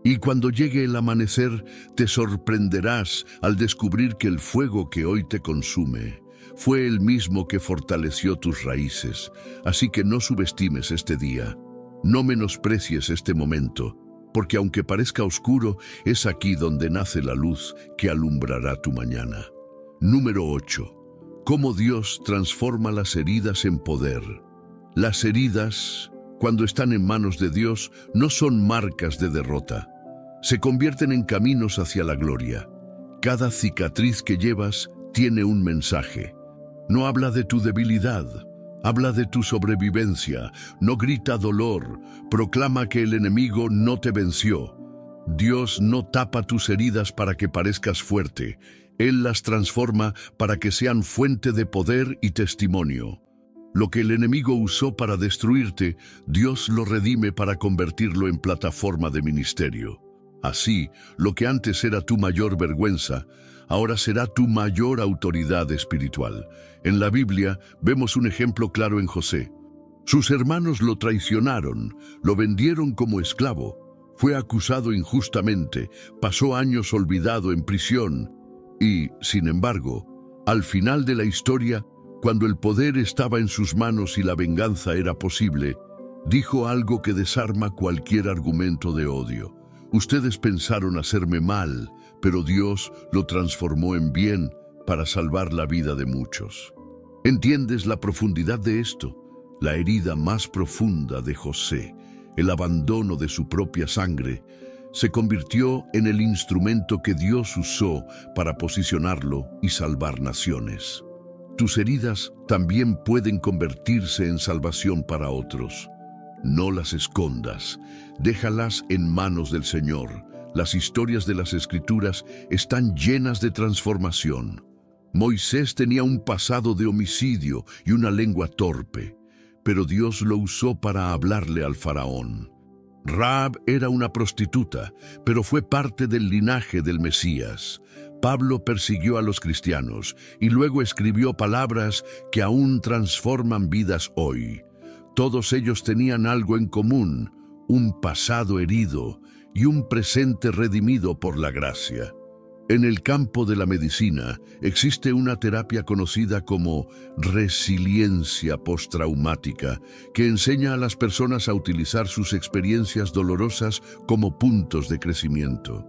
Y cuando llegue el amanecer, te sorprenderás al descubrir que el fuego que hoy te consume fue el mismo que fortaleció tus raíces. Así que no subestimes este día, no menosprecies este momento, porque aunque parezca oscuro, es aquí donde nace la luz que alumbrará tu mañana. Número 8. Cómo Dios transforma las heridas en poder. Las heridas, cuando están en manos de Dios, no son marcas de derrota. Se convierten en caminos hacia la gloria. Cada cicatriz que llevas tiene un mensaje. No habla de tu debilidad, habla de tu sobrevivencia. No grita dolor, proclama que el enemigo no te venció. Dios no tapa tus heridas para que parezcas fuerte. Él las transforma para que sean fuente de poder y testimonio. Lo que el enemigo usó para destruirte, Dios lo redime para convertirlo en plataforma de ministerio. Así, lo que antes era tu mayor vergüenza, ahora será tu mayor autoridad espiritual. En la Biblia vemos un ejemplo claro en José. Sus hermanos lo traicionaron, lo vendieron como esclavo, fue acusado injustamente, pasó años olvidado en prisión y, sin embargo, al final de la historia, cuando el poder estaba en sus manos y la venganza era posible, dijo algo que desarma cualquier argumento de odio. Ustedes pensaron hacerme mal, pero Dios lo transformó en bien para salvar la vida de muchos. ¿Entiendes la profundidad de esto? La herida más profunda de José, el abandono de su propia sangre, se convirtió en el instrumento que Dios usó para posicionarlo y salvar naciones. Tus heridas también pueden convertirse en salvación para otros. No las escondas, déjalas en manos del Señor. Las historias de las Escrituras están llenas de transformación. Moisés tenía un pasado de homicidio y una lengua torpe, pero Dios lo usó para hablarle al faraón. Rahab era una prostituta, pero fue parte del linaje del Mesías. Pablo persiguió a los cristianos y luego escribió palabras que aún transforman vidas hoy. Todos ellos tenían algo en común, un pasado herido y un presente redimido por la gracia. En el campo de la medicina existe una terapia conocida como resiliencia postraumática, que enseña a las personas a utilizar sus experiencias dolorosas como puntos de crecimiento.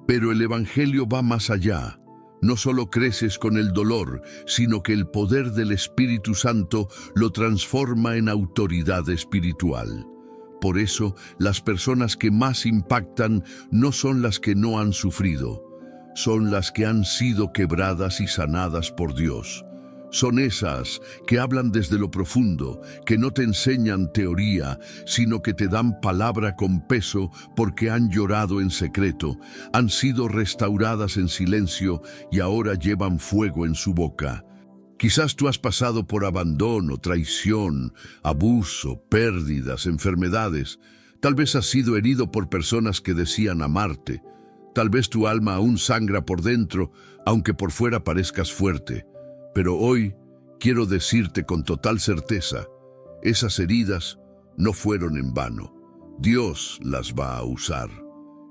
Pero el Evangelio va más allá. No solo creces con el dolor, sino que el poder del Espíritu Santo lo transforma en autoridad espiritual. Por eso, las personas que más impactan no son las que no han sufrido, son las que han sido quebradas y sanadas por Dios. Son esas que hablan desde lo profundo, que no te enseñan teoría, sino que te dan palabra con peso porque han llorado en secreto, han sido restauradas en silencio y ahora llevan fuego en su boca. Quizás tú has pasado por abandono, traición, abuso, pérdidas, enfermedades. Tal vez has sido herido por personas que decían amarte. Tal vez tu alma aún sangra por dentro, aunque por fuera parezcas fuerte. Pero hoy quiero decirte con total certeza, esas heridas no fueron en vano. Dios las va a usar.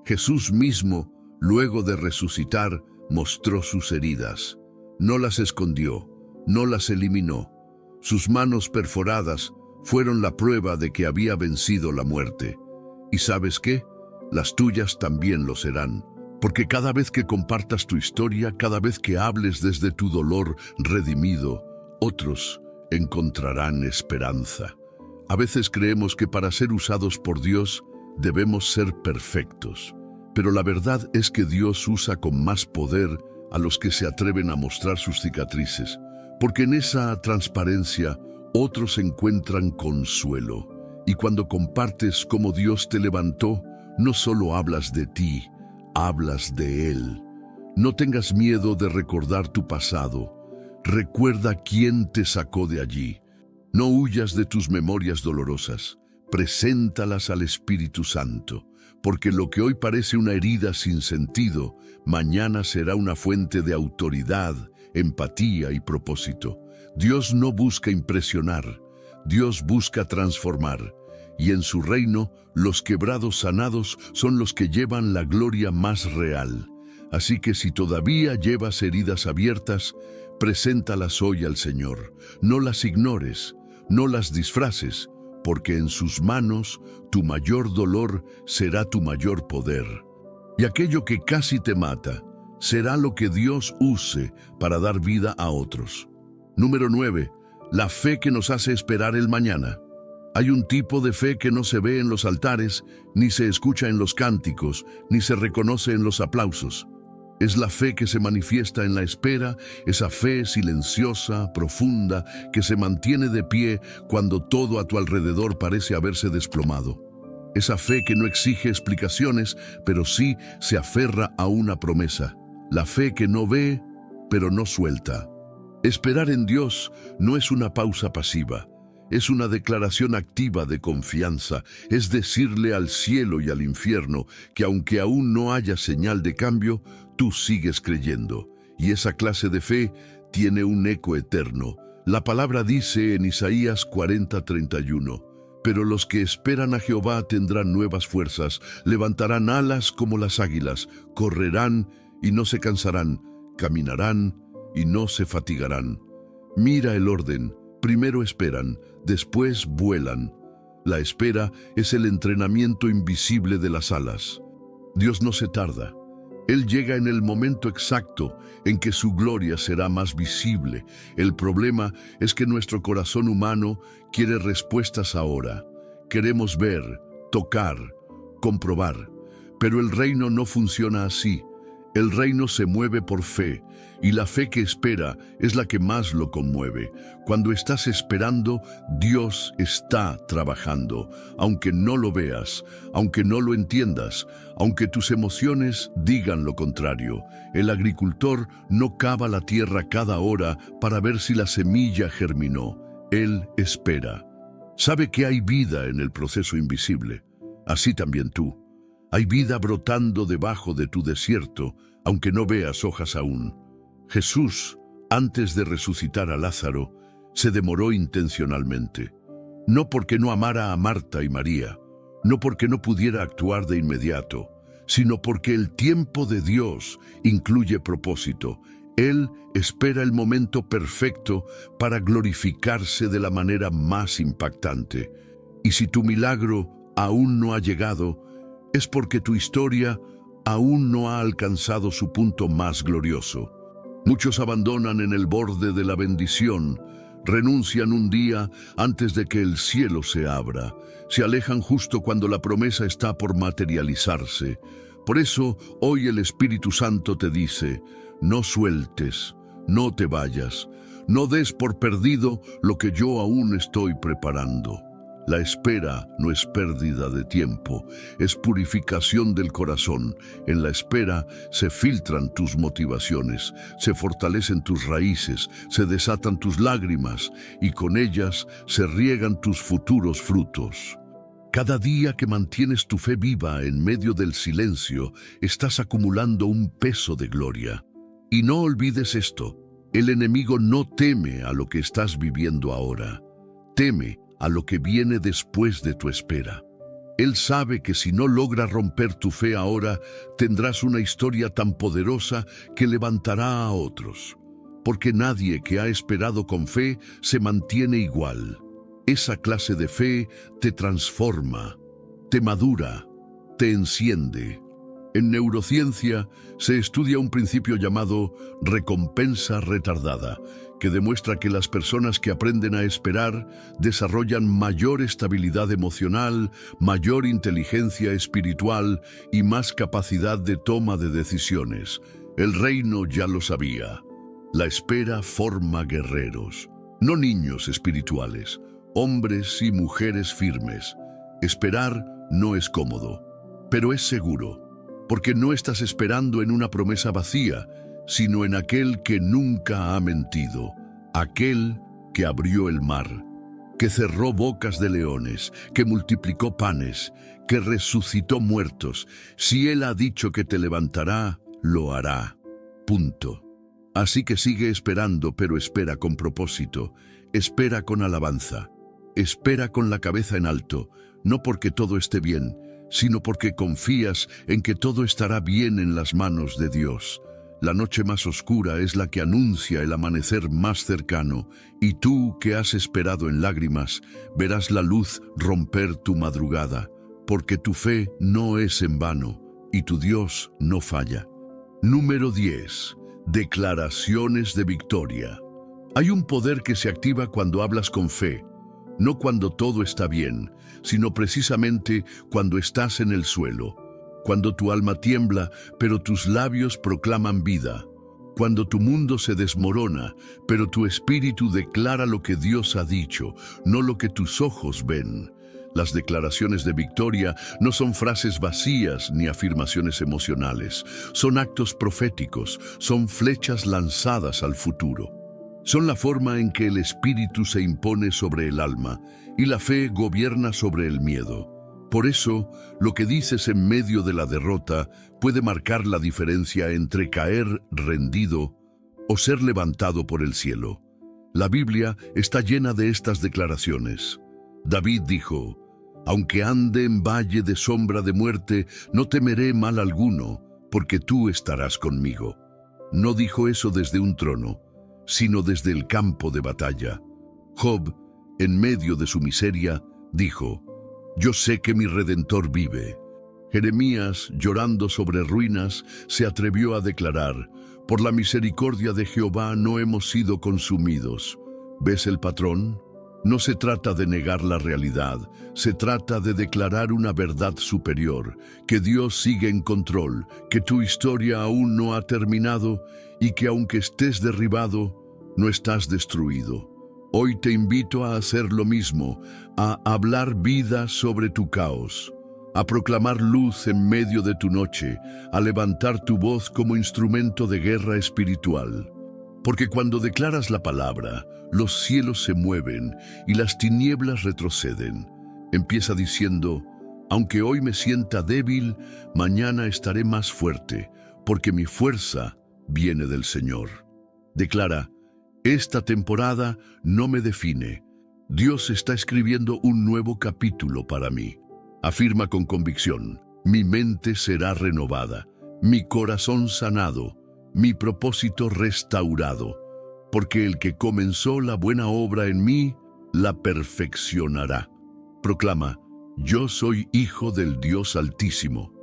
Jesús mismo, luego de resucitar, mostró sus heridas. No las escondió, no las eliminó. Sus manos perforadas fueron la prueba de que había vencido la muerte. ¿Y sabes qué? Las tuyas también lo serán. Porque cada vez que compartas tu historia, cada vez que hables desde tu dolor redimido, otros encontrarán esperanza. A veces creemos que para ser usados por Dios debemos ser perfectos, pero la verdad es que Dios usa con más poder a los que se atreven a mostrar sus cicatrices, porque en esa transparencia otros encuentran consuelo. Y cuando compartes cómo Dios te levantó, no solo hablas de ti, hablas de Él. No tengas miedo de recordar tu pasado. Recuerda quién te sacó de allí. No huyas de tus memorias dolorosas. Preséntalas al Espíritu Santo, porque lo que hoy parece una herida sin sentido, mañana será una fuente de autoridad, empatía y propósito. Dios no busca impresionar, Dios busca transformar, y en su reino los quebrados sanados son los que llevan la gloria más real. Así que si todavía llevas heridas abiertas, preséntalas hoy al Señor. No las ignores, no las disfraces, porque en sus manos tu mayor dolor será tu mayor poder. Y aquello que casi te mata será lo que Dios use para dar vida a otros. Número 9. La fe que nos hace esperar el mañana. Hay un tipo de fe que no se ve en los altares, ni se escucha en los cánticos, ni se reconoce en los aplausos. Es la fe que se manifiesta en la espera, esa fe silenciosa, profunda, que se mantiene de pie cuando todo a tu alrededor parece haberse desplomado. Esa fe que no exige explicaciones, pero sí se aferra a una promesa. La fe que no ve, pero no suelta. Esperar en Dios no es una pausa pasiva. Es una declaración activa de confianza, es decirle al cielo y al infierno que aunque aún no haya señal de cambio, tú sigues creyendo. Y esa clase de fe tiene un eco eterno. La palabra dice en Isaías 40:31, pero los que esperan a Jehová tendrán nuevas fuerzas, levantarán alas como las águilas, correrán y no se cansarán, caminarán y no se fatigarán. Mira el orden. Primero esperan, después vuelan. La espera es el entrenamiento invisible de las alas. Dios no se tarda. Él llega en el momento exacto en que su gloria será más visible. El problema es que nuestro corazón humano quiere respuestas ahora. Queremos ver, tocar, comprobar. Pero el reino no funciona así. El reino se mueve por fe, y la fe que espera es la que más lo conmueve. Cuando estás esperando, Dios está trabajando, aunque no lo veas, aunque no lo entiendas, aunque tus emociones digan lo contrario. El agricultor no cava la tierra cada hora para ver si la semilla germinó. Él espera. Sabe que hay vida en el proceso invisible. Así también tú. Hay vida brotando debajo de tu desierto, aunque no veas hojas aún. Jesús, antes de resucitar a Lázaro, se demoró intencionalmente. No porque no amara a Marta y María, no porque no pudiera actuar de inmediato, sino porque el tiempo de Dios incluye propósito. Él espera el momento perfecto para glorificarse de la manera más impactante. Y si tu milagro aún no ha llegado, es porque tu historia aún no ha alcanzado su punto más glorioso. Muchos abandonan en el borde de la bendición, renuncian un día antes de que el cielo se abra, se alejan justo cuando la promesa está por materializarse. Por eso, hoy el Espíritu Santo te dice, no sueltes, no te vayas, no des por perdido lo que yo aún estoy preparando. La espera no es pérdida de tiempo, es purificación del corazón. En la espera se filtran tus motivaciones, se fortalecen tus raíces, se desatan tus lágrimas y con ellas se riegan tus futuros frutos. Cada día que mantienes tu fe viva en medio del silencio, estás acumulando un peso de gloria. Y no olvides esto, el enemigo no teme a lo que estás viviendo ahora, teme a lo que viene después de tu espera. Él sabe que si no logra romper tu fe ahora, tendrás una historia tan poderosa que levantará a otros. Porque nadie que ha esperado con fe se mantiene igual. Esa clase de fe te transforma, te madura, te enciende. En neurociencia se estudia un principio llamado recompensa retardada, que demuestra que las personas que aprenden a esperar desarrollan mayor estabilidad emocional, mayor inteligencia espiritual y más capacidad de toma de decisiones. El reino ya lo sabía. La espera forma guerreros, no niños espirituales, hombres y mujeres firmes. Esperar no es cómodo, pero es seguro, porque no estás esperando en una promesa vacía, sino en aquel que nunca ha mentido, aquel que abrió el mar. que cerró bocas de leones, que multiplicó panes, que resucitó muertos. Si Él ha dicho que te levantará, lo hará. Punto. Así que sigue esperando, pero espera con propósito. Espera con alabanza. Espera con la cabeza en alto, no porque todo esté bien, sino porque confías en que todo estará bien en las manos de Dios. La noche más oscura es la que anuncia el amanecer más cercano, y tú, que has esperado en lágrimas, verás la luz romper tu madrugada, porque tu fe no es en vano, y tu Dios no falla. Número 10. Declaraciones de victoria. Hay un poder que se activa cuando hablas con fe, no cuando todo está bien, sino precisamente cuando estás en el suelo. Cuando tu alma tiembla, pero tus labios proclaman vida. Cuando tu mundo se desmorona, pero tu espíritu declara lo que Dios ha dicho, no lo que tus ojos ven. Las declaraciones de victoria no son frases vacías ni afirmaciones emocionales. Son actos proféticos, son flechas lanzadas al futuro. Son la forma en que el espíritu se impone sobre el alma y la fe gobierna sobre el miedo. Por eso, lo que dices en medio de la derrota puede marcar la diferencia entre caer rendido o ser levantado por el cielo. La Biblia está llena de estas declaraciones. David dijo: «Aunque ande en valle de sombra de muerte, no temeré mal alguno, porque tú estarás conmigo». No dijo eso desde un trono, sino desde el campo de batalla. Job, en medio de su miseria, dijo: «Yo sé que mi Redentor vive». Jeremías, llorando sobre ruinas, se atrevió a declarar: «Por la misericordia de Jehová no hemos sido consumidos». ¿Ves el patrón? No se trata de negar la realidad, se trata de declarar una verdad superior, que Dios sigue en control, que tu historia aún no ha terminado y que aunque estés derribado, no estás destruido. Hoy te invito a hacer lo mismo, a hablar vida sobre tu caos, a proclamar luz en medio de tu noche, a levantar tu voz como instrumento de guerra espiritual. Porque cuando declaras la palabra, los cielos se mueven y las tinieblas retroceden. Empieza diciendo: «Aunque hoy me sienta débil, mañana estaré más fuerte, porque mi fuerza viene del Señor». Declara: «Esta temporada no me define. Dios está escribiendo un nuevo capítulo para mí». Afirma con convicción: «Mi mente será renovada, mi corazón sanado, mi propósito restaurado, porque el que comenzó la buena obra en mí, la perfeccionará». Proclama: «Yo soy hijo del Dios Altísimo.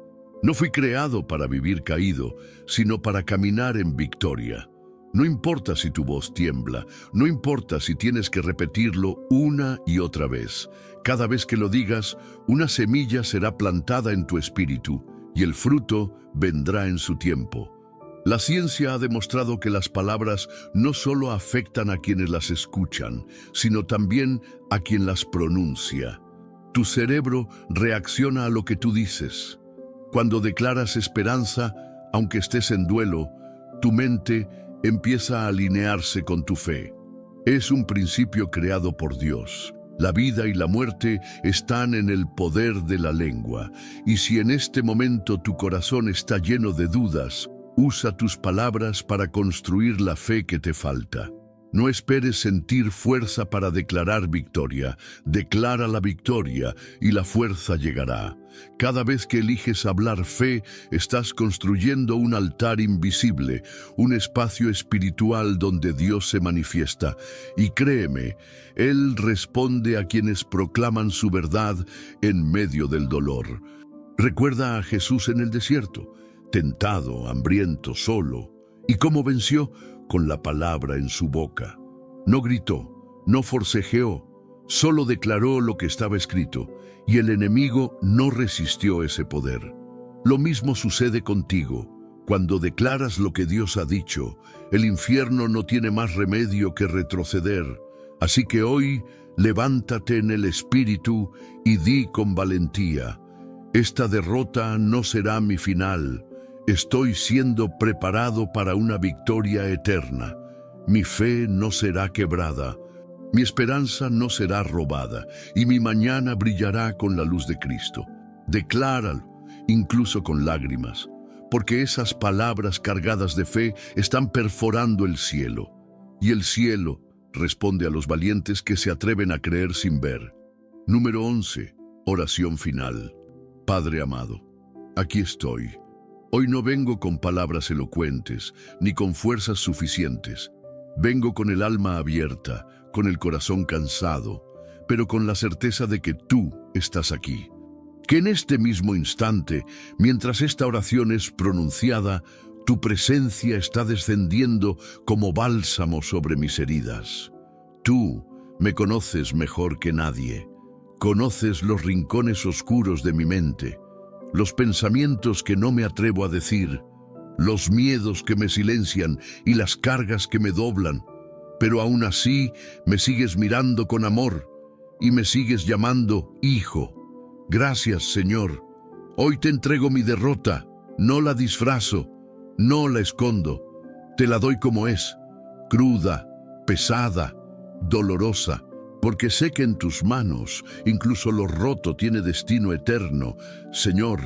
No fui creado para vivir caído, sino para caminar en victoria». No importa si tu voz tiembla, no importa si tienes que repetirlo una y otra vez. Cada vez que lo digas, una semilla será plantada en tu espíritu y el fruto vendrá en su tiempo. La ciencia ha demostrado que las palabras no solo afectan a quienes las escuchan, sino también a quien las pronuncia. Tu cerebro reacciona a lo que tú dices. Cuando declaras esperanza, aunque estés en duelo, tu mente empieza a alinearse con tu fe. Es un principio creado por Dios. La vida y la muerte están en el poder de la lengua, y si en este momento tu corazón está lleno de dudas, usa tus palabras para construir la fe que te falta. No esperes sentir fuerza para declarar victoria. Declara la victoria y la fuerza llegará. Cada vez que eliges hablar fe, estás construyendo un altar invisible, un espacio espiritual donde Dios se manifiesta. Y créeme, Él responde a quienes proclaman su verdad en medio del dolor. Recuerda a Jesús en el desierto, tentado, hambriento, solo. ¿Y cómo venció? Con la palabra en su boca. No gritó, no forcejeó, solo declaró lo que estaba escrito, y el enemigo no resistió ese poder. Lo mismo sucede contigo. Cuando declaras lo que Dios ha dicho, el infierno no tiene más remedio que retroceder. Así que hoy, levántate en el espíritu y di con valentía: «Esta derrota no será mi final. Estoy siendo preparado para una victoria eterna. Mi fe no será quebrada. Mi esperanza no será robada y mi mañana brillará con la luz de Cristo. Decláralo, incluso con lágrimas, porque esas palabras cargadas de fe están perforando el cielo. Y el cielo responde a los valientes que se atreven a creer sin ver. Número 11. Oración final. Padre amado, aquí estoy. Hoy no vengo con palabras elocuentes, ni con fuerzas suficientes. Vengo con el alma abierta, con el corazón cansado, pero con la certeza de que tú estás aquí. Que en este mismo instante, mientras esta oración es pronunciada, tu presencia está descendiendo como bálsamo sobre mis heridas. Tú me conoces mejor que nadie. Conoces los rincones oscuros de mi mente, los pensamientos que no me atrevo a decir, los miedos que me silencian y las cargas que me doblan. Pero aún así me sigues mirando con amor y me sigues llamando hijo. Gracias, Señor. Hoy te entrego mi derrota, no la disfrazo, no la escondo. Te la doy como es, cruda, pesada, dolorosa, porque sé que en tus manos incluso lo roto tiene destino eterno. Señor,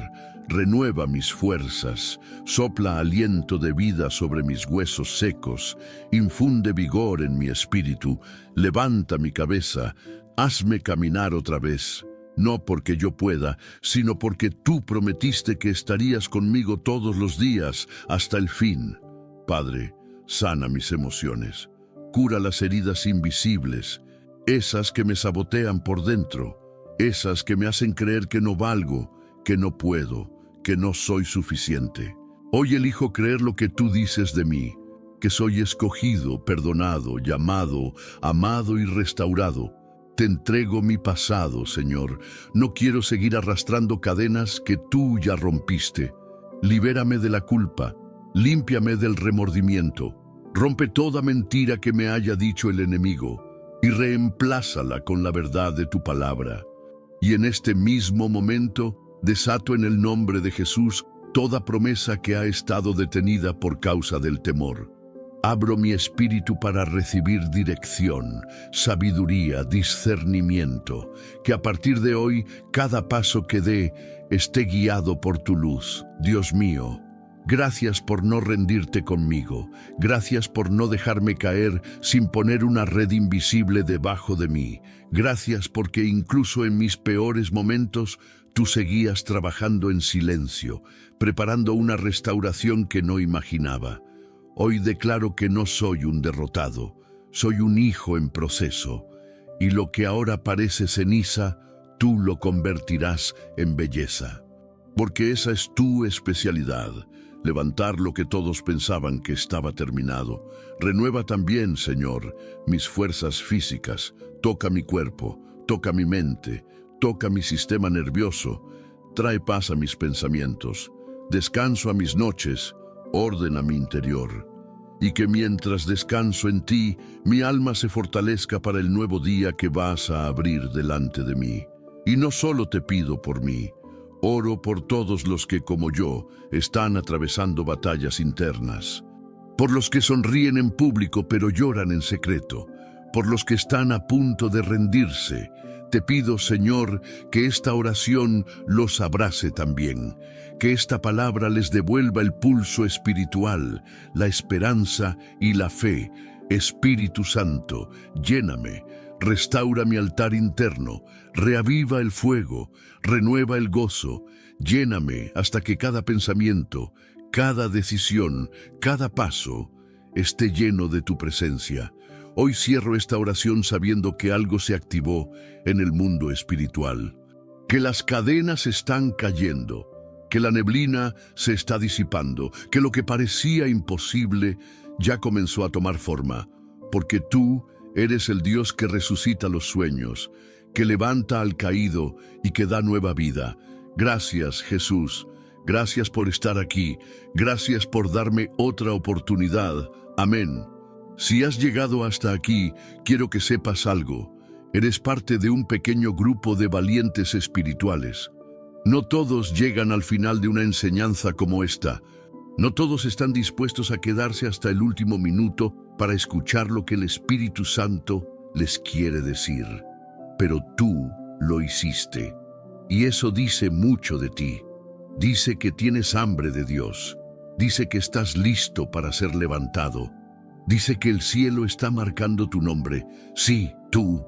renueva mis fuerzas, sopla aliento de vida sobre mis huesos secos, infunde vigor en mi espíritu, levanta mi cabeza, hazme caminar otra vez. No porque yo pueda, sino porque tú prometiste que estarías conmigo todos los días hasta el fin. Padre, sana mis emociones, cura las heridas invisibles, esas que me sabotean por dentro, esas que me hacen creer que no valgo, que no puedo, que no soy suficiente. Hoy elijo creer lo que tú dices de mí, que soy escogido, perdonado, llamado, amado y restaurado. Te entrego mi pasado, Señor. No quiero seguir arrastrando cadenas que tú ya rompiste. Libérame de la culpa, límpiame del remordimiento. Rompe toda mentira que me haya dicho el enemigo y reemplázala con la verdad de tu palabra. Y en este mismo momento desato en el nombre de Jesús toda promesa que ha estado detenida por causa del temor. Abro mi espíritu para recibir dirección, sabiduría, discernimiento, que a partir de hoy cada paso que dé esté guiado por tu luz. Dios mío, gracias por no rendirte conmigo, gracias por no dejarme caer sin poner una red invisible debajo de mí. Gracias porque incluso en mis peores momentos tú seguías trabajando en silencio, preparando una restauración que no imaginaba. Hoy declaro que no soy un derrotado, soy un hijo en proceso, y lo que ahora parece ceniza, tú lo convertirás en belleza. Porque esa es tu especialidad, levantar lo que todos pensaban que estaba terminado. Renueva también, Señor, mis fuerzas físicas, toca mi cuerpo, toca mi mente, toca mi sistema nervioso, trae paz a mis pensamientos, descanso a mis noches, orden a mi interior, y que mientras descanso en ti, mi alma se fortalezca para el nuevo día que vas a abrir delante de mí. Y no solo te pido por mí, oro por todos los que, como yo, están atravesando batallas internas, por los que sonríen en público pero lloran en secreto, por los que están a punto de rendirse. Te pido, Señor, que esta oración los abrace también, que esta palabra les devuelva el pulso espiritual, la esperanza y la fe. Espíritu Santo, lléname, restaura mi altar interno, reaviva el fuego, renueva el gozo, lléname hasta que cada pensamiento, cada decisión, cada paso esté lleno de tu presencia. Hoy cierro esta oración sabiendo que algo se activó en el mundo espiritual, que las cadenas están cayendo, que la neblina se está disipando, que lo que parecía imposible ya comenzó a tomar forma, porque tú eres el Dios que resucita los sueños, que levanta al caído y que da nueva vida. Gracias, Jesús. Gracias por estar aquí. Gracias por darme otra oportunidad. Amén. Si has llegado hasta aquí, quiero que sepas algo. Eres parte de un pequeño grupo de valientes espirituales. No todos llegan al final de una enseñanza como esta. No todos están dispuestos a quedarse hasta el último minuto para escuchar lo que el Espíritu Santo les quiere decir, pero tú lo hiciste. Y eso dice mucho de ti. Dice que tienes hambre de Dios. Dice que estás listo para ser levantado. Dice que el cielo está marcando tu nombre. Sí, tú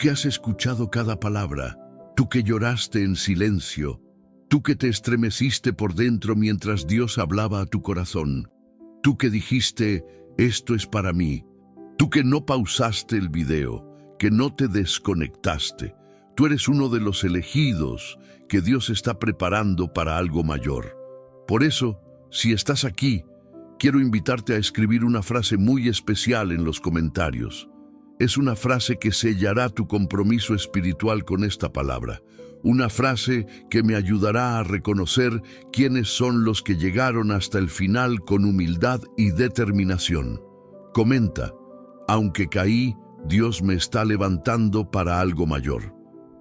que has escuchado cada palabra, tú que lloraste en silencio, tú que te estremeciste por dentro mientras Dios hablaba a tu corazón, tú que dijiste, esto es para mí, tú que no pausaste el video, que no te desconectaste. Tú eres uno de los elegidos que Dios está preparando para algo mayor. Por eso, si estás aquí, quiero invitarte a escribir una frase muy especial en los comentarios. Es una frase que sellará tu compromiso espiritual con esta palabra. Una frase que me ayudará a reconocer quiénes son los que llegaron hasta el final con humildad y determinación. Comenta, aunque caí, Dios me está levantando para algo mayor.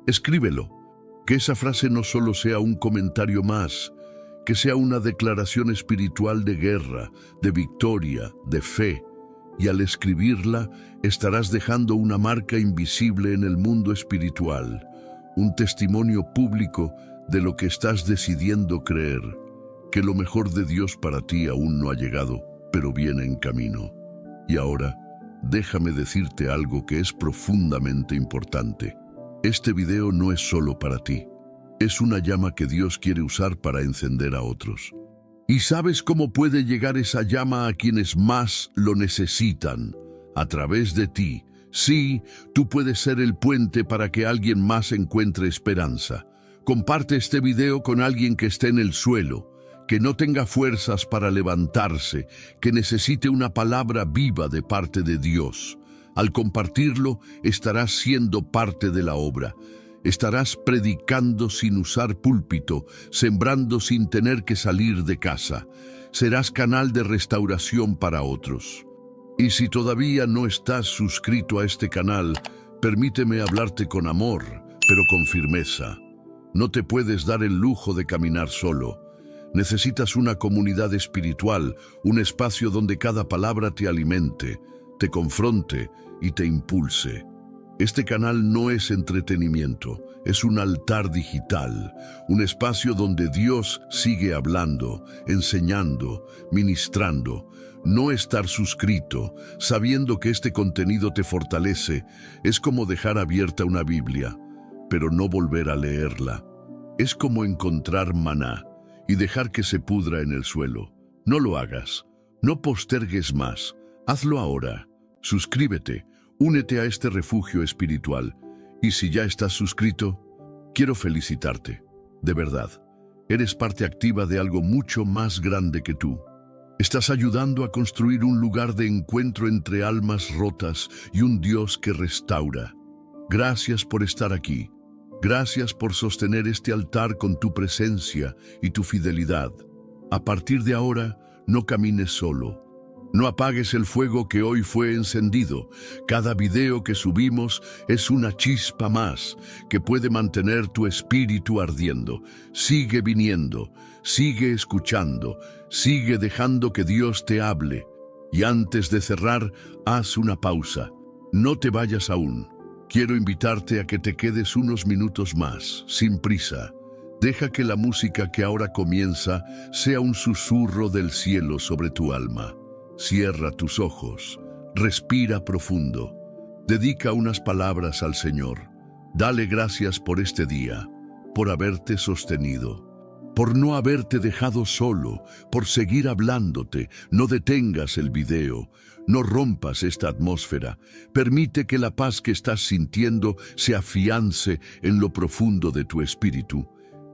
Escríbelo. Que esa frase no solo sea un comentario más, que sea una declaración espiritual de guerra, de victoria, de fe. Y al escribirla, estarás dejando una marca invisible en el mundo espiritual, un testimonio público de lo que estás decidiendo creer, que lo mejor de Dios para ti aún no ha llegado, pero viene en camino. Y ahora, déjame decirte algo que es profundamente importante. Este video no es solo para ti. Es una llama que Dios quiere usar para encender a otros. ¿Y sabes cómo puede llegar esa llama a quienes más lo necesitan? A través de ti. Sí, tú puedes ser el puente para que alguien más encuentre esperanza. Comparte este video con alguien que esté en el suelo, que no tenga fuerzas para levantarse, que necesite una palabra viva de parte de Dios. Al compartirlo, estarás siendo parte de la obra. Estarás predicando sin usar púlpito, sembrando sin tener que salir de casa. Serás canal de restauración para otros. Y si todavía no estás suscrito a este canal, permíteme hablarte con amor, pero con firmeza. No te puedes dar el lujo de caminar solo. Necesitas una comunidad espiritual, un espacio donde cada palabra te alimente, te confronte y te impulse. Este canal no es entretenimiento, es un altar digital, un espacio donde Dios sigue hablando, enseñando, ministrando. No estar suscrito, sabiendo que este contenido te fortalece, es como dejar abierta una Biblia, pero no volver a leerla. Es como encontrar maná y dejar que se pudra en el suelo. No lo hagas, no postergues más, hazlo ahora. Suscríbete. Únete a este refugio espiritual. Y si ya estás suscrito, quiero felicitarte. De verdad, eres parte activa de algo mucho más grande que tú. Estás ayudando a construir un lugar de encuentro entre almas rotas y un Dios que restaura. Gracias por estar aquí. Gracias por sostener este altar con tu presencia y tu fidelidad. A partir de ahora, no camines solo. No apagues el fuego que hoy fue encendido. Cada video que subimos es una chispa más que puede mantener tu espíritu ardiendo. Sigue viniendo, sigue escuchando, sigue dejando que Dios te hable. Y antes de cerrar, haz una pausa. No te vayas aún. Quiero invitarte a que te quedes unos minutos más, sin prisa. Deja que la música que ahora comienza sea un susurro del cielo sobre tu alma. Cierra tus ojos, respira profundo, dedica unas palabras al Señor. Dale gracias por este día, por haberte sostenido, por no haberte dejado solo, por seguir hablándote. No detengas el video, no rompas esta atmósfera. Permite que la paz que estás sintiendo se afiance en lo profundo de tu espíritu.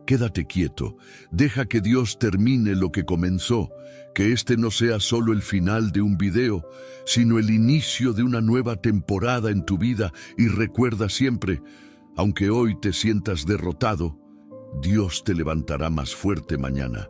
Quédate quieto, deja que Dios termine lo que comenzó, que este no sea solo el final de un video, sino el inicio de una nueva temporada en tu vida. Y recuerda siempre, aunque hoy te sientas derrotado, Dios te levantará más fuerte mañana.